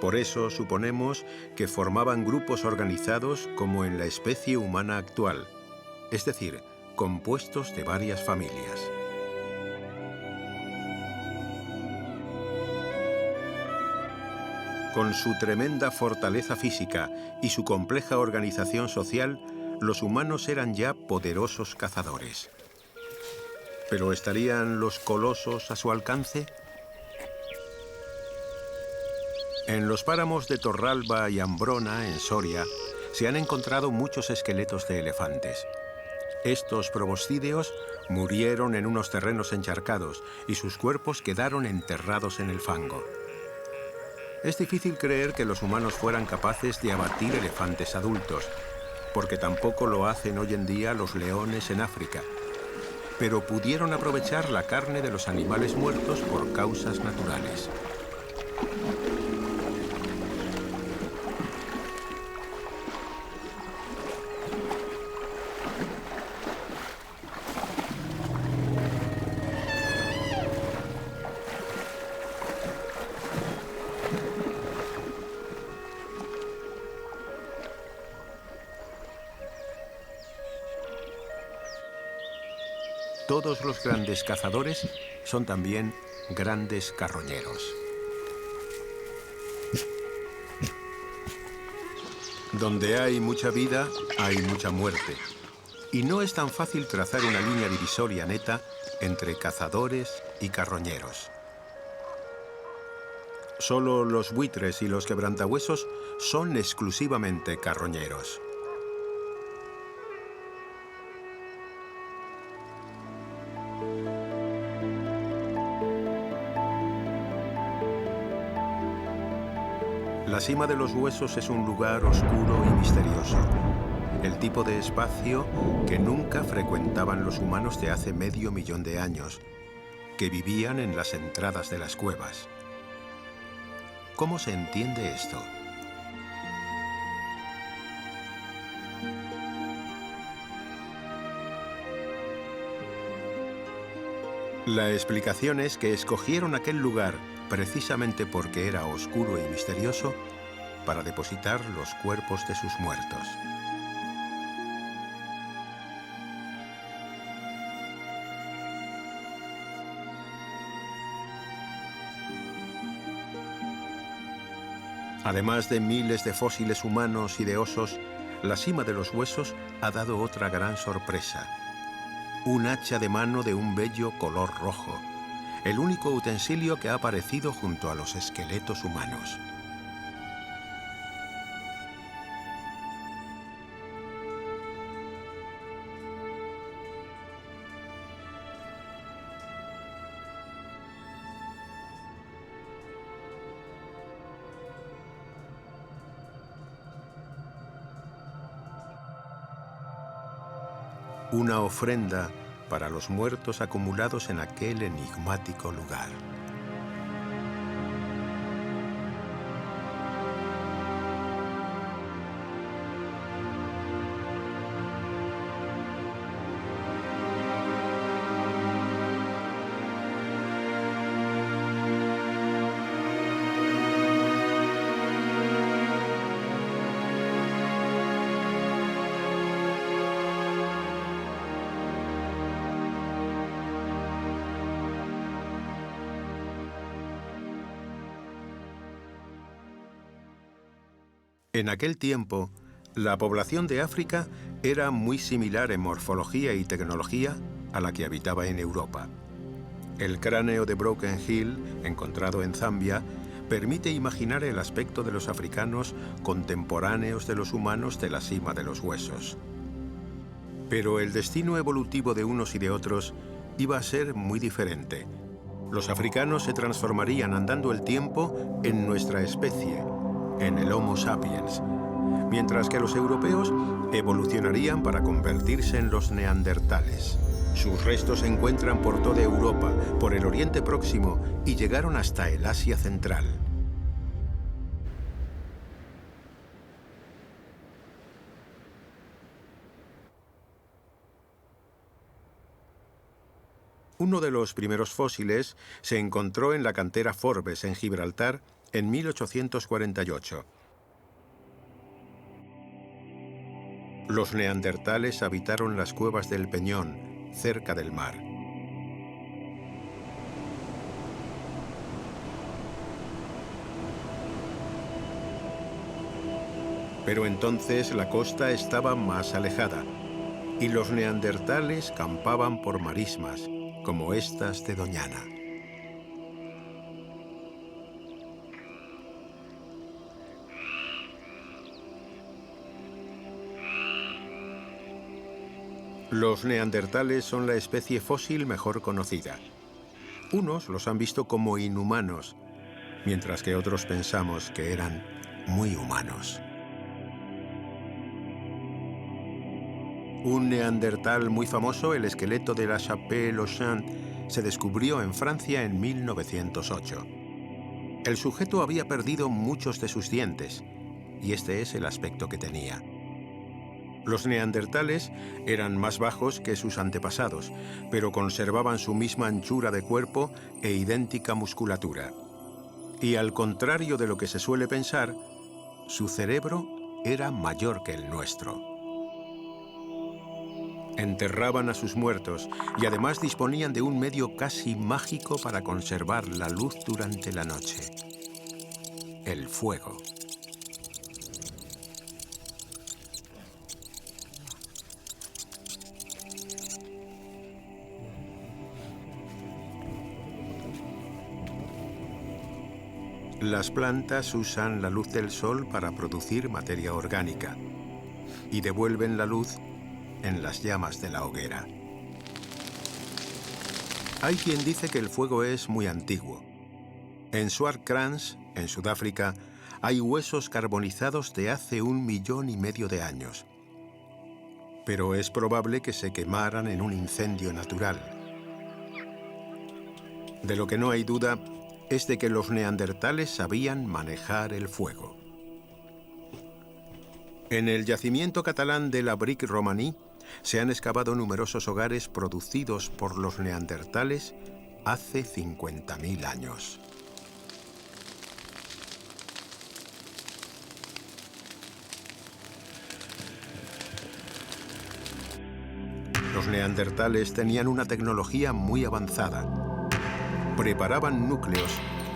Por eso suponemos que formaban grupos organizados como en la especie humana actual, es decir, compuestos de varias familias. Con su tremenda fortaleza física y su compleja organización social, los humanos eran ya poderosos cazadores. ¿Pero estarían los colosos a su alcance? En los páramos de Torralba y Ambrona, en Soria, se han encontrado muchos esqueletos de elefantes. Estos proboscídeos murieron en unos terrenos encharcados y sus cuerpos quedaron enterrados en el fango. Es difícil creer que los humanos fueran capaces de abatir elefantes adultos, porque tampoco lo hacen hoy en día los leones en África. Pero pudieron aprovechar la carne de los animales muertos por causas naturales. Todos los grandes cazadores son también grandes carroñeros. Donde hay mucha vida, hay mucha muerte. Y no es tan fácil trazar una línea divisoria neta entre cazadores y carroñeros. Solo los buitres y los quebrantahuesos son exclusivamente carroñeros. La cima de los huesos es un lugar oscuro y misterioso, el tipo de espacio que nunca frecuentaban los humanos de hace medio millón de años, que vivían en las entradas de las cuevas. ¿Cómo se entiende esto? La explicación es que escogieron aquel lugar precisamente porque era oscuro y misterioso para depositar los cuerpos de sus muertos. Además de miles de fósiles humanos y de osos, la cima de los huesos ha dado otra gran sorpresa. Un hacha de mano de un bello color rojo, el único utensilio que ha aparecido junto a los esqueletos humanos. Una ofrenda para los muertos acumulados en aquel enigmático lugar. En aquel tiempo, la población de África era muy similar en morfología y tecnología a la que habitaba en Europa. El cráneo de Broken Hill, encontrado en Zambia, permite imaginar el aspecto de los africanos contemporáneos de los humanos de la cima de los huesos. Pero el destino evolutivo de unos y de otros iba a ser muy diferente. Los africanos se transformarían andando el tiempo en nuestra especie, en el Homo sapiens, mientras que los europeos evolucionarían para convertirse en los neandertales. Sus restos se encuentran por toda Europa, por el Oriente Próximo y llegaron hasta el Asia Central. Uno de los primeros fósiles se encontró en la cantera Forbes, en Gibraltar, en 1848. Los neandertales habitaron las cuevas del Peñón, cerca del mar. Pero entonces la costa estaba más alejada, y los neandertales campaban por marismas, como estas de Doñana. Los neandertales son la especie fósil mejor conocida. Unos los han visto como inhumanos, mientras que otros pensamos que eran muy humanos. Un neandertal muy famoso, el esqueleto de La Chapelle-aux-Champs, se descubrió en Francia en 1908. El sujeto había perdido muchos de sus dientes, y este es el aspecto que tenía. Los neandertales eran más bajos que sus antepasados, pero conservaban su misma anchura de cuerpo e idéntica musculatura. Y al contrario de lo que se suele pensar, su cerebro era mayor que el nuestro. Enterraban a sus muertos y además disponían de un medio casi mágico para conservar la luz durante la noche: el fuego. Las plantas usan la luz del sol para producir materia orgánica y devuelven la luz en las llamas de la hoguera. Hay quien dice que el fuego es muy antiguo. En Swartkrans, en Sudáfrica, hay huesos carbonizados de hace 1,5 millones de años. Pero es probable que se quemaran en un incendio natural. De lo que no hay duda es de que los neandertales sabían manejar el fuego. En el yacimiento catalán de la Brique Romaní se han excavado numerosos hogares producidos por los neandertales hace 50.000 años. Los neandertales tenían una tecnología muy avanzada. Preparaban núcleos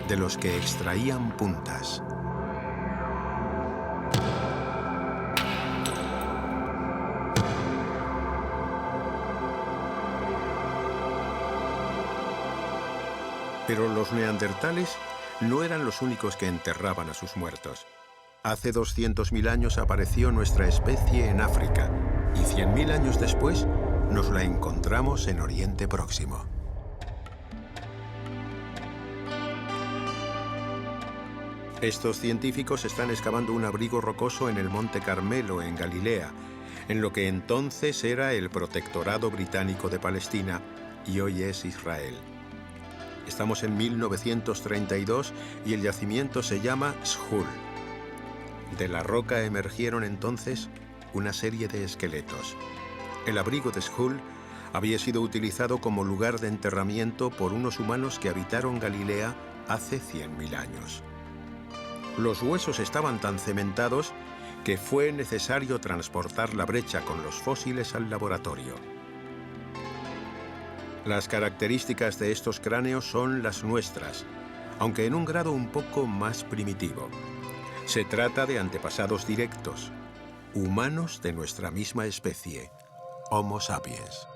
de los que extraían puntas. Pero los neandertales no eran los únicos que enterraban a sus muertos. Hace 200.000 años apareció nuestra especie en África y 100.000 años después nos la encontramos en Oriente Próximo. Estos científicos están excavando un abrigo rocoso en el Monte Carmelo, en Galilea, en lo que entonces era el Protectorado Británico de Palestina y hoy es Israel. Estamos en 1932 y el yacimiento se llama Skhul. De la roca emergieron entonces una serie de esqueletos. El abrigo de Skhul había sido utilizado como lugar de enterramiento por unos humanos que habitaron Galilea hace 100.000 años. Los huesos estaban tan cementados que fue necesario transportar la brecha con los fósiles al laboratorio. Las características de estos cráneos son las nuestras, aunque en un grado un poco más primitivo. Se trata de antepasados directos, humanos de nuestra misma especie, Homo sapiens.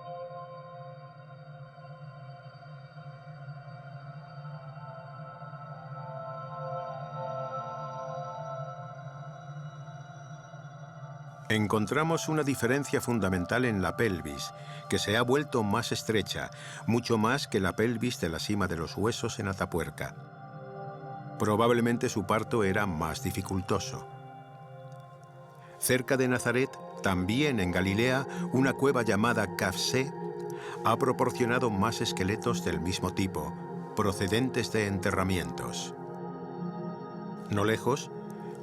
Encontramos una diferencia fundamental en la pelvis, que se ha vuelto más estrecha, mucho más que la pelvis de la cima de los huesos en Atapuerca. Probablemente su parto era más dificultoso. Cerca de Nazaret, también en Galilea, una cueva llamada Kafsé ha proporcionado más esqueletos del mismo tipo, procedentes de enterramientos. No lejos,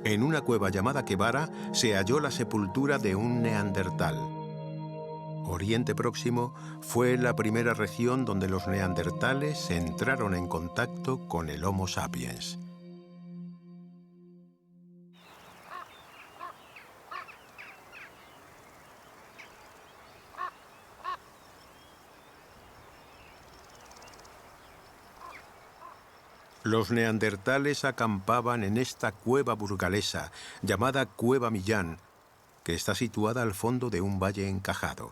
en una cueva llamada Quevara, se halló la sepultura de un neandertal. Oriente Próximo fue la primera región donde los neandertales entraron en contacto con el Homo sapiens. Los neandertales acampaban en esta cueva burgalesa, llamada Cueva Millán, que está situada al fondo de un valle encajado.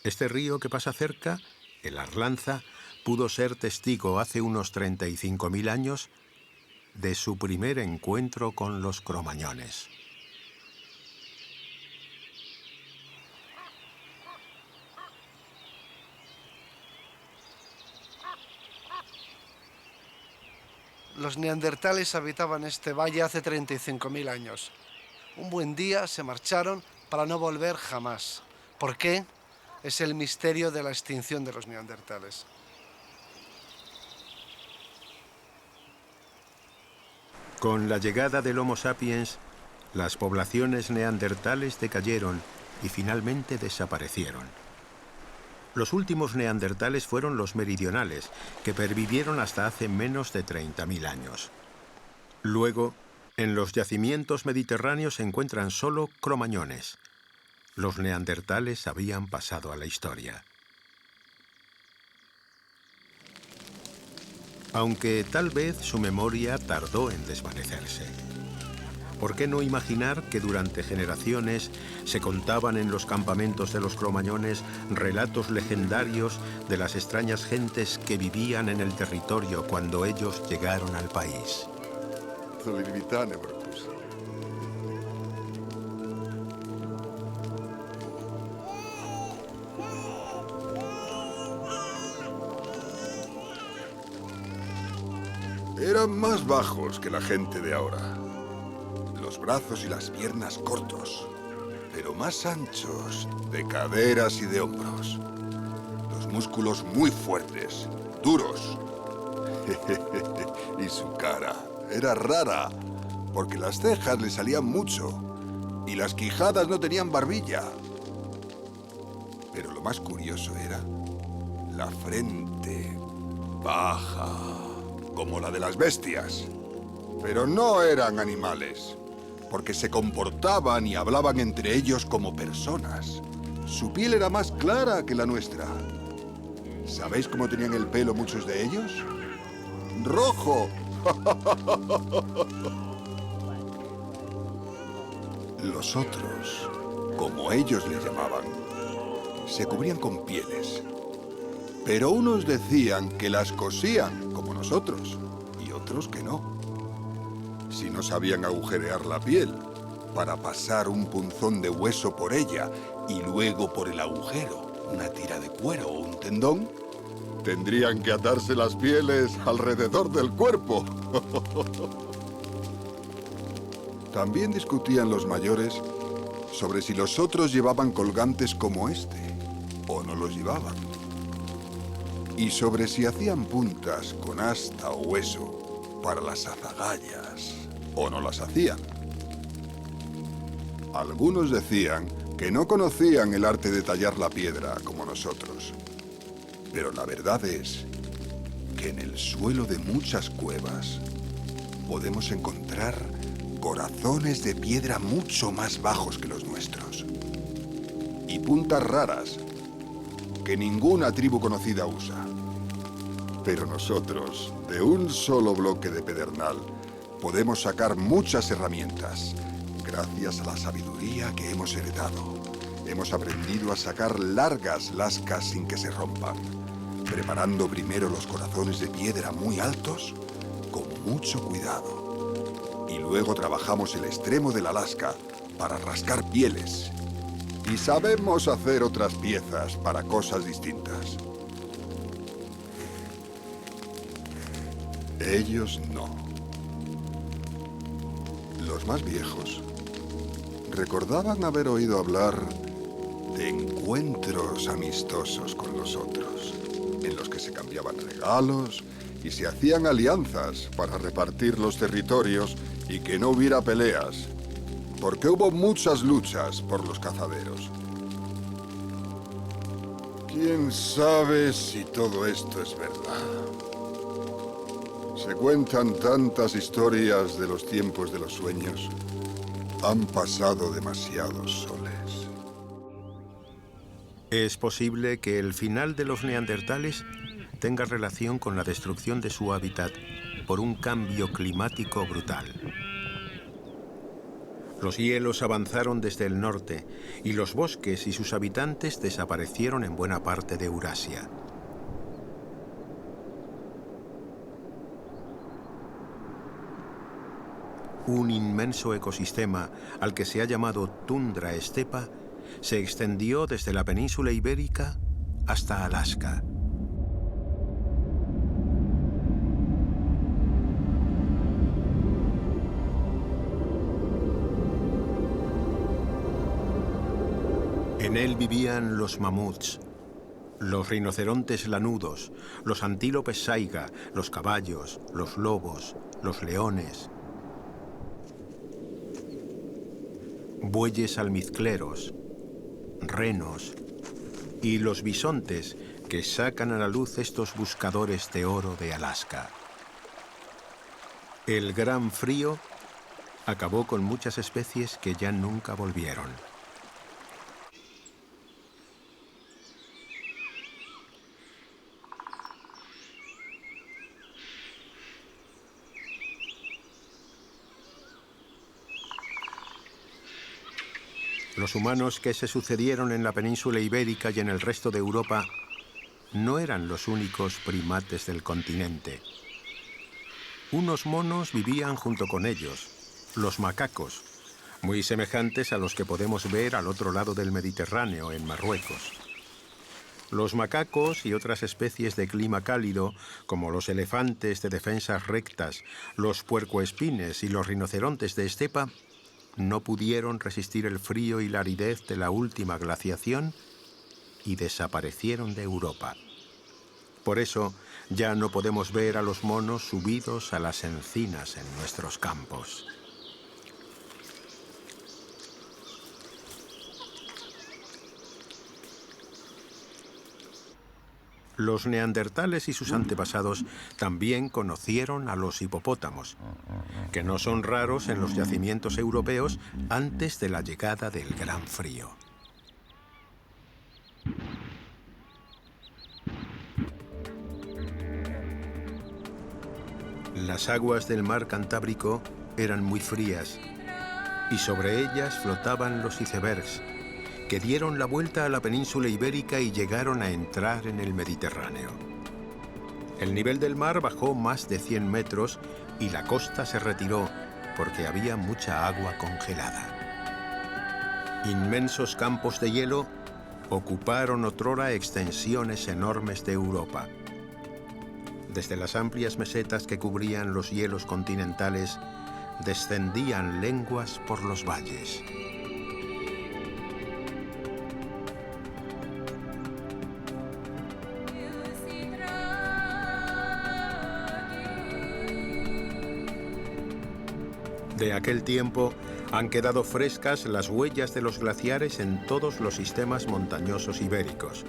Este río que pasa cerca, el Arlanza, pudo ser testigo hace unos 35.000 años de su primer encuentro con los cromañones. Los neandertales habitaban este valle hace 35.000 años. Un buen día se marcharon para no volver jamás. ¿Por qué? Es el misterio de la extinción de los neandertales. Con la llegada del Homo sapiens, las poblaciones neandertales decayeron y finalmente desaparecieron. Los últimos neandertales fueron los meridionales, que pervivieron hasta hace menos de 30.000 años. Luego, en los yacimientos mediterráneos se encuentran solo cromañones. Los neandertales habían pasado a la historia. Aunque tal vez su memoria tardó en desvanecerse. ¿Por qué no imaginar que durante generaciones se contaban en los campamentos de los cromañones relatos legendarios de las extrañas gentes que vivían en el territorio cuando ellos llegaron al país? Eran más bajos que la gente de ahora. Los brazos y las piernas cortos, pero más anchos de caderas y de hombros. Los músculos muy fuertes, duros. Y su cara era rara, porque las cejas le salían mucho y las quijadas no tenían barbilla. Pero lo más curioso era la frente baja, como la de las bestias. Pero no eran animales, porque se comportaban y hablaban entre ellos como personas. Su piel era más clara que la nuestra. ¿Sabéis cómo tenían el pelo muchos de ellos? ¡Rojo! Los otros, como ellos les llamaban, se cubrían con pieles. Pero unos decían que las cosían, como nosotros, y otros que no. Si no sabían agujerear la piel para pasar un punzón de hueso por ella y luego por el agujero una tira de cuero o un tendón, tendrían que atarse las pieles alrededor del cuerpo. También discutían los mayores sobre si los otros llevaban colgantes como este o no los llevaban. Y sobre si hacían puntas con asta o hueso para las azagallas o no las hacían. Algunos decían que no conocían el arte de tallar la piedra como nosotros. Pero la verdad es que en el suelo de muchas cuevas podemos encontrar corazones de piedra mucho más bajos que los nuestros. Y puntas raras que ninguna tribu conocida usa. Pero nosotros, de un solo bloque de pedernal, podemos sacar muchas herramientas, gracias a la sabiduría que hemos heredado. Hemos aprendido a sacar largas lascas sin que se rompan, preparando primero los corazones de piedra muy altos, como mucho cuidado. Y luego trabajamos el extremo del Alaska para rascar pieles. Y sabemos hacer otras piezas para cosas distintas. Ellos no. Los más viejos recordaban haber oído hablar de encuentros amistosos con los otros, en los que se cambiaban regalos y se hacían alianzas para repartir los territorios y que no hubiera peleas, porque hubo muchas luchas por los cazaderos. ¿Quién sabe si todo esto es verdad? Se cuentan tantas historias de los tiempos de los sueños. Han pasado demasiados soles. Es posible que el final de los neandertales tenga relación con la destrucción de su hábitat por un cambio climático brutal. Los hielos avanzaron desde el norte y los bosques y sus habitantes desaparecieron en buena parte de Eurasia. Un inmenso ecosistema, al que se ha llamado tundra estepa, se extendió desde la península ibérica hasta Alaska. En él vivían los mamuts, los rinocerontes lanudos, los antílopes saiga, los caballos, los lobos, los leones, bueyes almizcleros, renos y los bisontes que sacan a la luz estos buscadores de oro de Alaska. El gran frío acabó con muchas especies que ya nunca volvieron. Los humanos que se sucedieron en la península ibérica y en el resto de Europa no eran los únicos primates del continente. Unos monos vivían junto con ellos, los macacos, muy semejantes a los que podemos ver al otro lado del Mediterráneo, en Marruecos. Los macacos y otras especies de clima cálido, como los elefantes de defensas rectas, los puercoespines y los rinocerontes de estepa, no pudieron resistir el frío y la aridez de la última glaciación y desaparecieron de Europa. Por eso, ya no podemos ver a los monos subidos a las encinas en nuestros campos. Los neandertales y sus antepasados también conocieron a los hipopótamos, que no son raros en los yacimientos europeos antes de la llegada del Gran Frío. Las aguas del mar Cantábrico eran muy frías y sobre ellas flotaban los icebergs, que dieron la vuelta a la península ibérica y llegaron a entrar en el Mediterráneo. El nivel del mar bajó más de 100 metros y la costa se retiró porque había mucha agua congelada. Inmensos campos de hielo ocuparon otrora extensiones enormes de Europa. Desde las amplias mesetas que cubrían los hielos continentales, descendían lenguas por los valles. De aquel tiempo han quedado frescas las huellas de los glaciares en todos los sistemas montañosos ibéricos,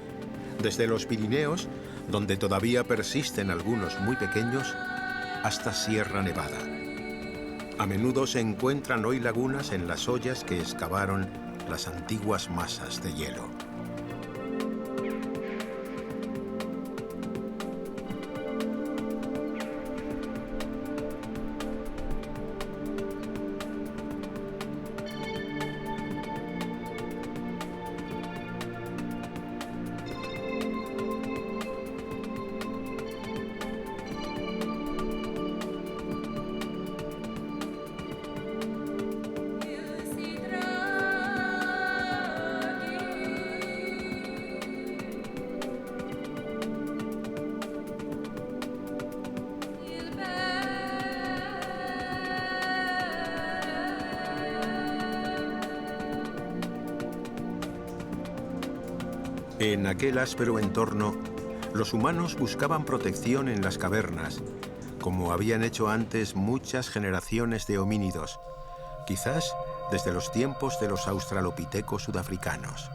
desde los Pirineos, donde todavía persisten algunos muy pequeños, hasta Sierra Nevada. A menudo se encuentran hoy lagunas en las hoyas que excavaron las antiguas masas de hielo. En aquel áspero entorno, los humanos buscaban protección en las cavernas, como habían hecho antes muchas generaciones de homínidos, quizás desde los tiempos de los australopitecos sudafricanos.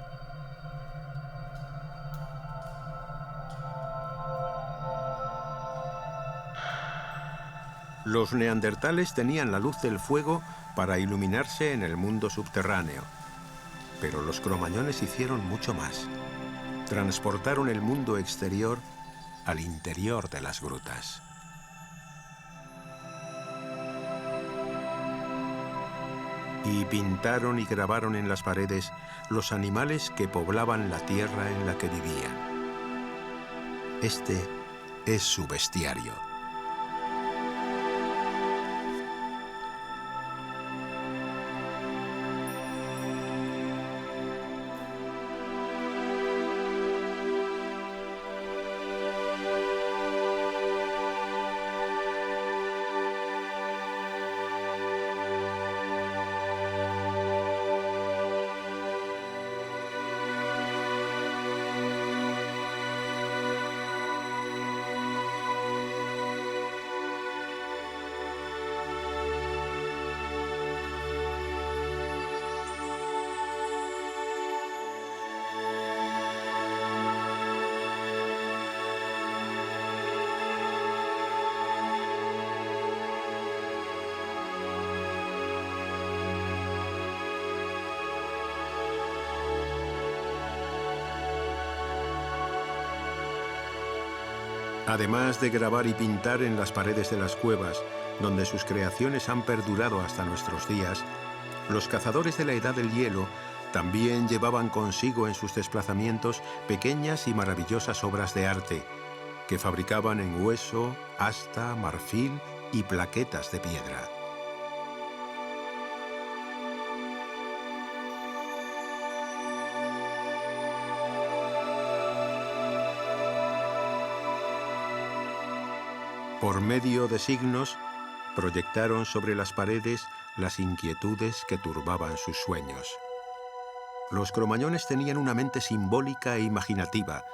Los neandertales tenían la luz del fuego para iluminarse en el mundo subterráneo, pero los cromañones hicieron mucho más. Transportaron el mundo exterior al interior de las grutas. Y pintaron y grabaron en las paredes los animales que poblaban la tierra en la que vivían. Este es su bestiario. Además de grabar y pintar en las paredes de las cuevas, donde sus creaciones han perdurado hasta nuestros días, los cazadores de la Edad del Hielo también llevaban consigo en sus desplazamientos pequeñas y maravillosas obras de arte, que fabricaban en hueso, asta, marfil y plaquetas de piedra. Por medio de signos, proyectaron sobre las paredes las inquietudes que turbaban sus sueños. Los cromañones tenían una mente simbólica e imaginativa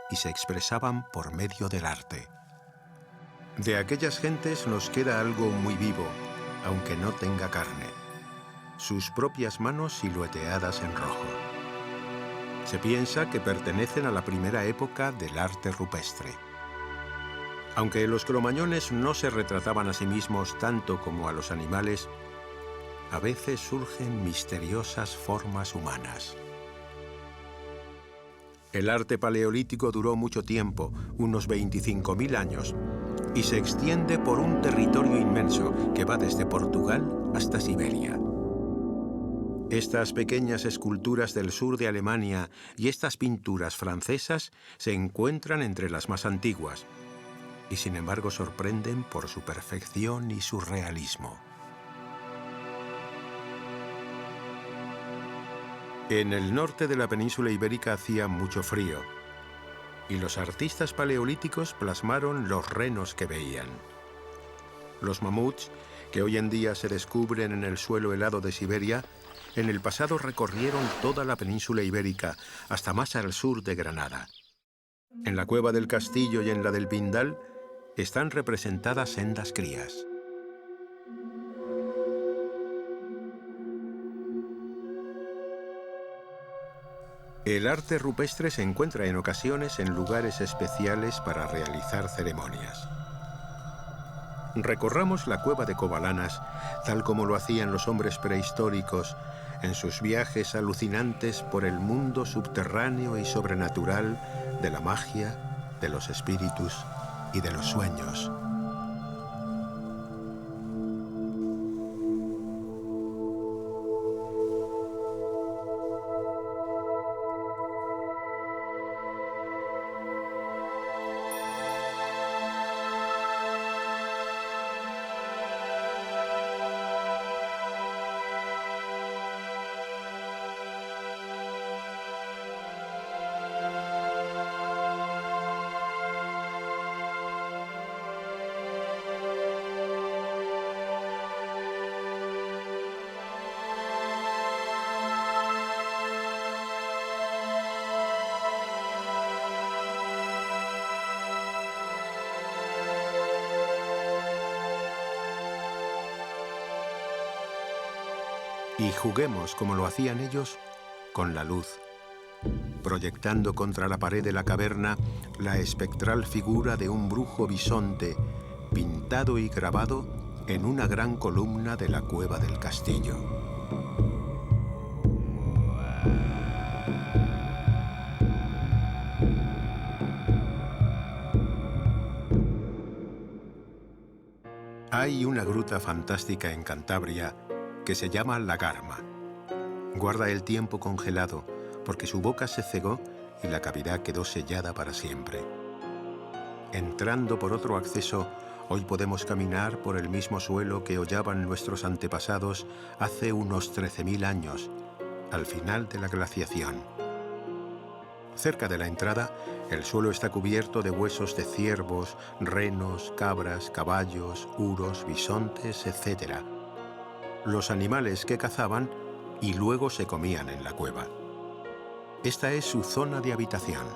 y se expresaban por medio del arte. De aquellas gentes nos queda algo muy vivo, aunque no tenga carne: sus propias manos silueteadas en rojo. Se piensa que pertenecen a la primera época del arte rupestre. Aunque los cromañones no se retrataban a sí mismos tanto como a los animales, a veces surgen misteriosas formas humanas. El arte paleolítico duró mucho tiempo, unos 25.000 años, y se extiende por un territorio inmenso que va desde Portugal hasta Siberia. Estas pequeñas esculturas del sur de Alemania y estas pinturas francesas se encuentran entre las más antiguas, y sin embargo sorprenden por su perfección y su realismo. En el norte de la península ibérica hacía mucho frío, y los artistas paleolíticos plasmaron los renos que veían. Los mamuts, que hoy en día se descubren en el suelo helado de Siberia, en el pasado recorrieron toda la península ibérica, hasta más al sur de Granada. En la cueva del Castillo y en la del Pindal están representadas sendas crías. El arte rupestre se encuentra en ocasiones en lugares especiales para realizar ceremonias. Recorramos la cueva de Covalanas, tal como lo hacían los hombres prehistóricos, en sus viajes alucinantes por el mundo subterráneo y sobrenatural de la magia, de los espíritus y de los sueños. Y juguemos, como lo hacían ellos, con la luz, proyectando contra la pared de la caverna la espectral figura de un brujo bisonte, pintado y grabado en una gran columna de la cueva del castillo. Hay una gruta fantástica en Cantabria que se llama La Garma. Guarda el tiempo congelado porque su boca se cegó y la cavidad quedó sellada para siempre. Entrando por otro acceso, hoy podemos caminar por el mismo suelo que hollaban nuestros antepasados hace unos 13.000 años, al final de la glaciación. Cerca de la entrada, el suelo está cubierto de huesos de ciervos, renos, cabras, caballos, uros, bisontes, etc. Los animales que cazaban y luego se comían en la cueva. Esta es su zona de habitación.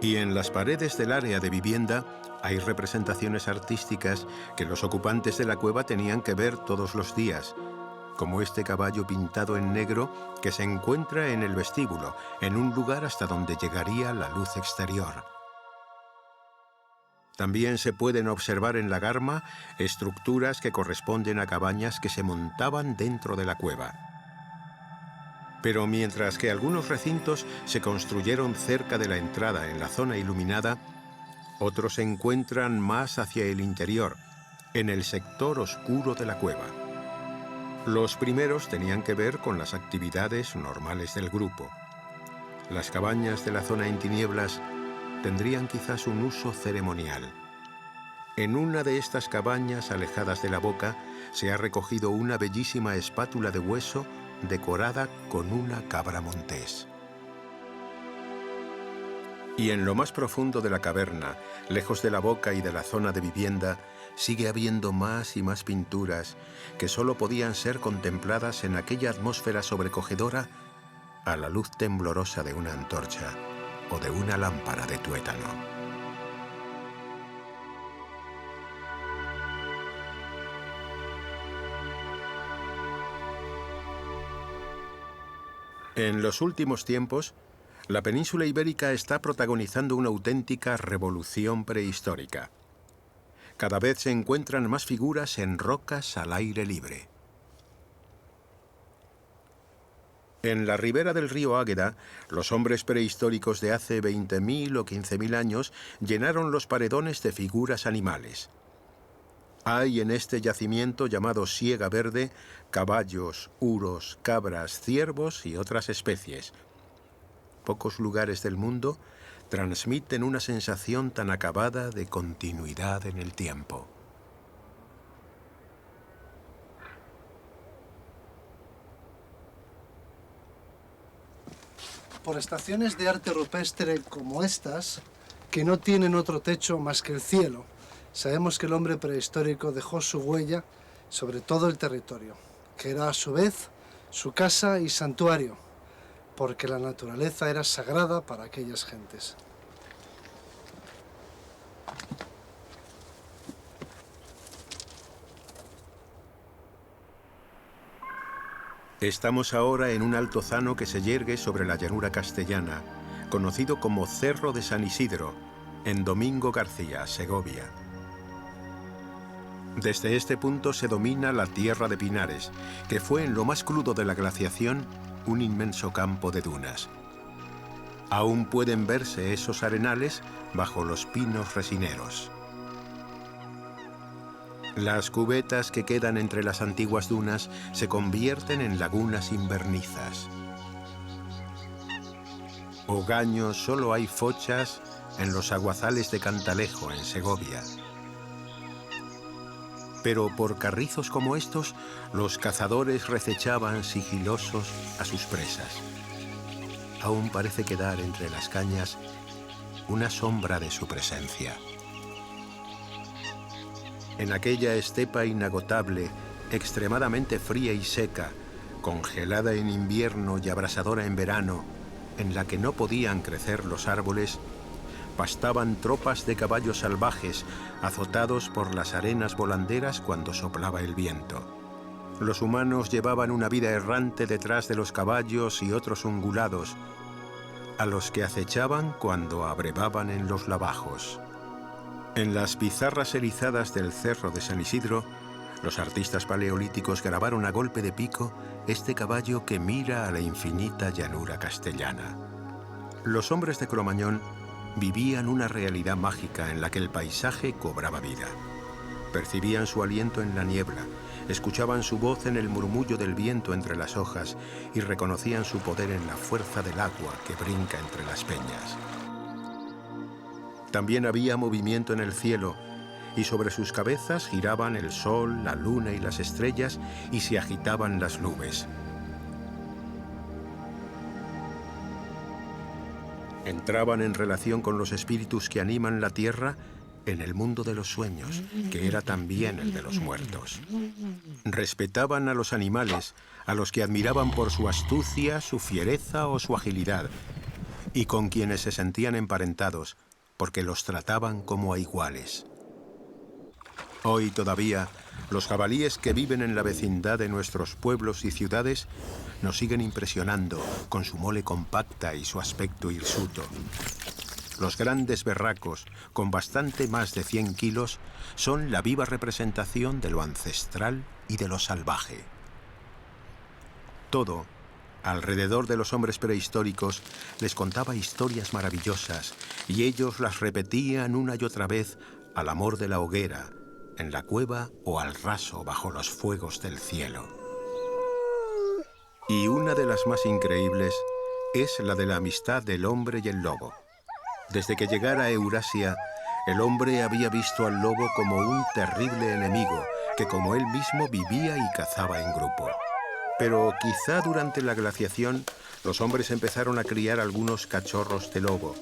Y en las paredes del área de vivienda hay representaciones artísticas que los ocupantes de la cueva tenían que ver todos los días, como este caballo pintado en negro que se encuentra en el vestíbulo, en un lugar hasta donde llegaría la luz exterior. También se pueden observar en la Garma estructuras que corresponden a cabañas que se montaban dentro de la cueva. Pero mientras que algunos recintos se construyeron cerca de la entrada en la zona iluminada, otros se encuentran más hacia el interior, en el sector oscuro de la cueva. Los primeros tenían que ver con las actividades normales del grupo. Las cabañas de la zona en tinieblas tendrían quizás un uso ceremonial. En una de estas cabañas alejadas de la boca se ha recogido una bellísima espátula de hueso decorada con una cabra montés. Y en lo más profundo de la caverna, lejos de la boca y de la zona de vivienda, sigue habiendo más y más pinturas que solo podían ser contempladas en aquella atmósfera sobrecogedora a la luz temblorosa de una antorcha o de una lámpara de tuétano. En los últimos tiempos, la península ibérica está protagonizando una auténtica revolución prehistórica. Cada vez se encuentran más figuras en rocas al aire libre. En la ribera del río Águeda, los hombres prehistóricos de hace 20.000 o 15.000 años llenaron los paredones de figuras animales. Hay en este yacimiento llamado Siega Verde caballos, uros, cabras, ciervos y otras especies. Pocos lugares del mundo transmiten una sensación tan acabada de continuidad en el tiempo. Por estaciones de arte rupestre como estas, que no tienen otro techo más que el cielo, sabemos que el hombre prehistórico dejó su huella sobre todo el territorio, que era a su vez su casa y santuario, porque la naturaleza era sagrada para aquellas gentes. Estamos ahora en un altozano que se yergue sobre la llanura castellana, conocido como Cerro de San Isidro, en Domingo García, Segovia. Desde este punto se domina la Tierra de Pinares, que fue en lo más crudo de la glaciación un inmenso campo de dunas. Aún pueden verse esos arenales bajo los pinos resineros. Las cubetas que quedan entre las antiguas dunas se convierten en lagunas invernizas. Hogaños solo hay fochas en los aguazales de Cantalejo, en Segovia. Pero por carrizos como estos, los cazadores recechaban sigilosos a sus presas. Aún parece quedar entre las cañas una sombra de su presencia. En aquella estepa inagotable, extremadamente fría y seca, congelada en invierno y abrasadora en verano, en la que no podían crecer los árboles, pastaban tropas de caballos salvajes, azotados por las arenas volanderas cuando soplaba el viento. Los humanos llevaban una vida errante detrás de los caballos y otros ungulados, a los que acechaban cuando abrevaban en los lavajos. En las pizarras erizadas del Cerro de San Isidro, los artistas paleolíticos grabaron a golpe de pico este caballo que mira a la infinita llanura castellana. Los hombres de Cromañón vivían una realidad mágica en la que el paisaje cobraba vida. Percibían su aliento en la niebla, escuchaban su voz en el murmullo del viento entre las hojas y reconocían su poder en la fuerza del agua que brinca entre las peñas. También había movimiento en el cielo, y sobre sus cabezas giraban el sol, la luna y las estrellas, y se agitaban las nubes. Entraban en relación con los espíritus que animan la tierra en el mundo de los sueños, que era también el de los muertos. Respetaban a los animales, a los que admiraban por su astucia, su fiereza o su agilidad, y con quienes se sentían emparentados, porque los trataban como a iguales. Hoy todavía, los jabalíes que viven en la vecindad de nuestros pueblos y ciudades nos siguen impresionando con su mole compacta y su aspecto hirsuto. Los grandes berracos, con bastante más de 100 kilos, son la viva representación de lo ancestral y de lo salvaje. Todo, alrededor de los hombres prehistóricos, les contaba historias maravillosas, y ellos las repetían una y otra vez al amor de la hoguera, en la cueva o al raso bajo los fuegos del cielo. Y una de las más increíbles es la de la amistad del hombre y el lobo. Desde que llegara a Eurasia, el hombre había visto al lobo como un terrible enemigo, que como él mismo vivía y cazaba en grupo. Pero quizá durante la glaciación, los hombres empezaron a criar algunos cachorros de lobo,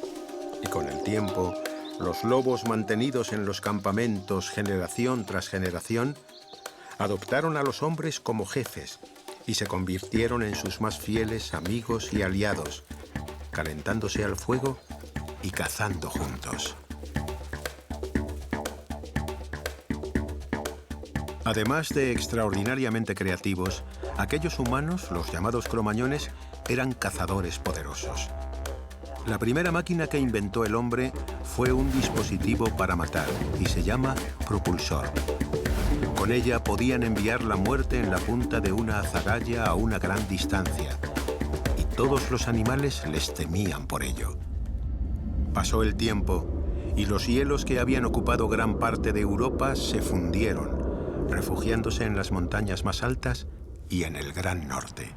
y con el tiempo, los lobos mantenidos en los campamentos generación tras generación, adoptaron a los hombres como jefes y se convirtieron en sus más fieles amigos y aliados, calentándose al fuego y cazando juntos. Además de extraordinariamente creativos, aquellos humanos, los llamados cromañones, eran cazadores poderosos. La primera máquina que inventó el hombre fue un dispositivo para matar y se llama propulsor. Con ella podían enviar la muerte en la punta de una azagaya a una gran distancia, y todos los animales les temían por ello. Pasó el tiempo y los hielos que habían ocupado gran parte de Europa se fundieron, refugiándose en las montañas más altas y en el Gran Norte.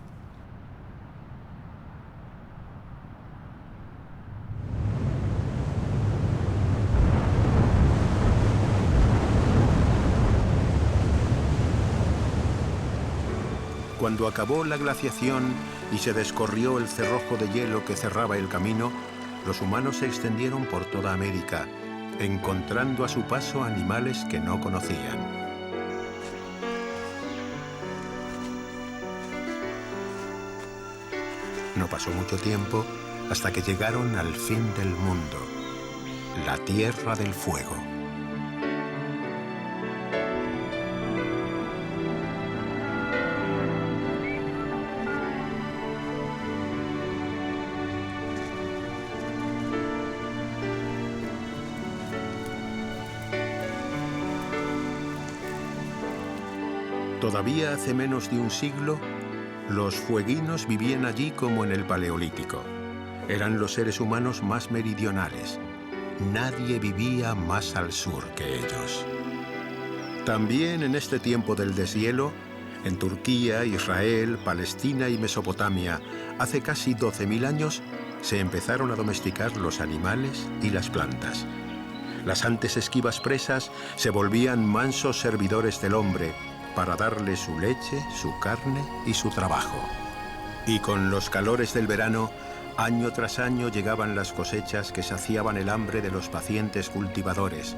Cuando acabó la glaciación y se descorrió el cerrojo de hielo que cerraba el camino, los humanos se extendieron por toda América, encontrando a su paso animales que no conocían. No pasó mucho tiempo hasta que llegaron al fin del mundo, la Tierra del Fuego. Todavía hace menos de un siglo, los fueguinos vivían allí como en el Paleolítico. Eran los seres humanos más meridionales. Nadie vivía más al sur que ellos. También en este tiempo del deshielo, en Turquía, Israel, Palestina y Mesopotamia, hace casi 12.000 años, se empezaron a domesticar los animales y las plantas. Las antes esquivas presas se volvían mansos servidores del hombre, para darle su leche, su carne y su trabajo. Y con los calores del verano, año tras año llegaban las cosechas que saciaban el hambre de los pacientes cultivadores,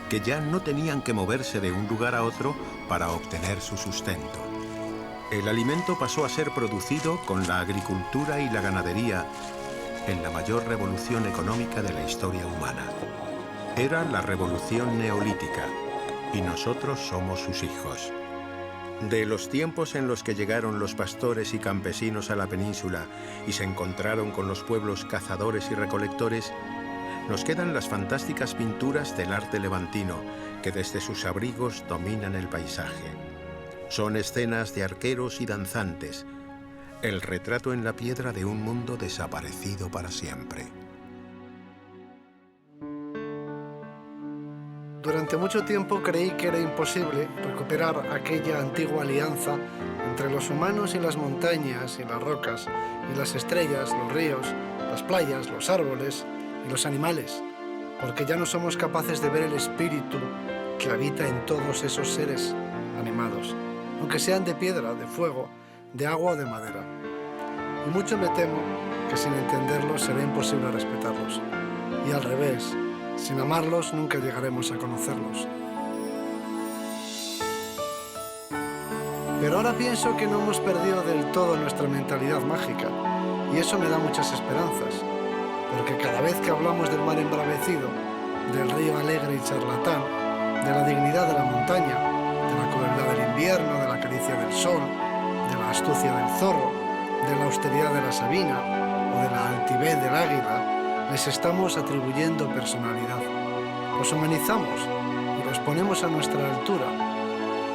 que ya no tenían que moverse de un lugar a otro para obtener su sustento. El alimento pasó a ser producido con la agricultura y la ganadería en la mayor revolución económica de la historia humana. Era la revolución neolítica, y nosotros somos sus hijos. De los tiempos en los que llegaron los pastores y campesinos a la península y se encontraron con los pueblos cazadores y recolectores, nos quedan las fantásticas pinturas del arte levantino que desde sus abrigos dominan el paisaje. Son escenas de arqueros y danzantes, el retrato en la piedra de un mundo desaparecido para siempre. Durante mucho tiempo creí que era imposible recuperar aquella antigua alianza entre los humanos y las montañas y las rocas, y las estrellas, los ríos, las playas, los árboles y los animales, porque ya no somos capaces de ver el espíritu que habita en todos esos seres animados, aunque sean de piedra, de fuego, de agua o de madera. Y mucho me temo que sin entenderlos será imposible respetarlos. Y al revés, sin amarlos nunca llegaremos a conocerlos. Pero ahora pienso que no hemos perdido del todo nuestra mentalidad mágica, y eso me da muchas esperanzas, porque cada vez que hablamos del mar embravecido, del río alegre y charlatán, de la dignidad de la montaña, de la crueldad del invierno, de la caricia del sol, de la astucia del zorro, de la austeridad de la sabina o de la altivez del águila, les estamos atribuyendo personalidad. Los humanizamos y los ponemos a nuestra altura,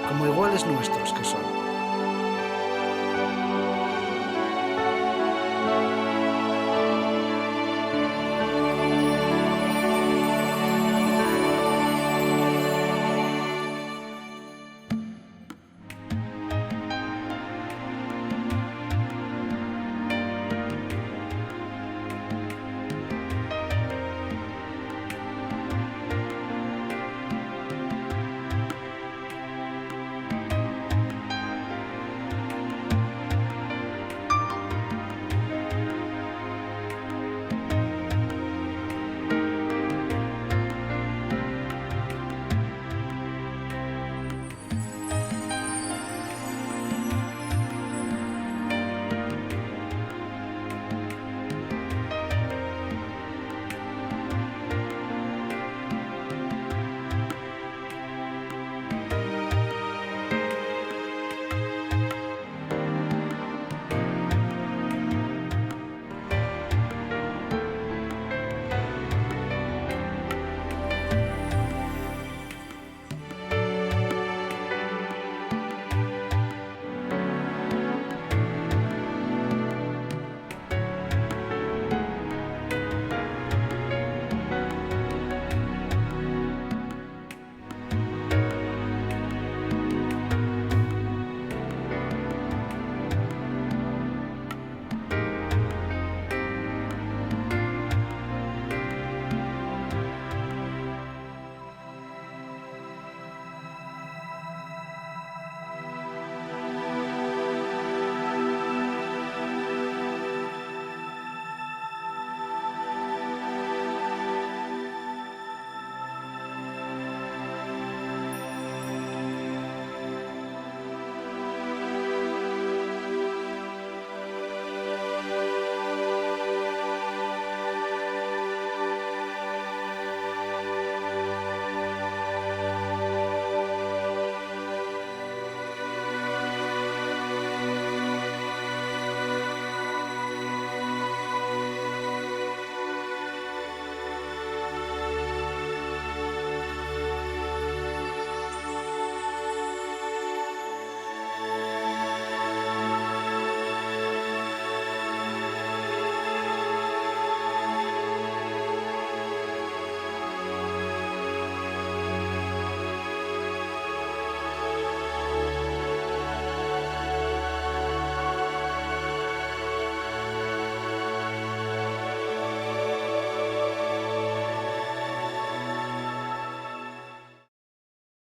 como iguales nuestros que son.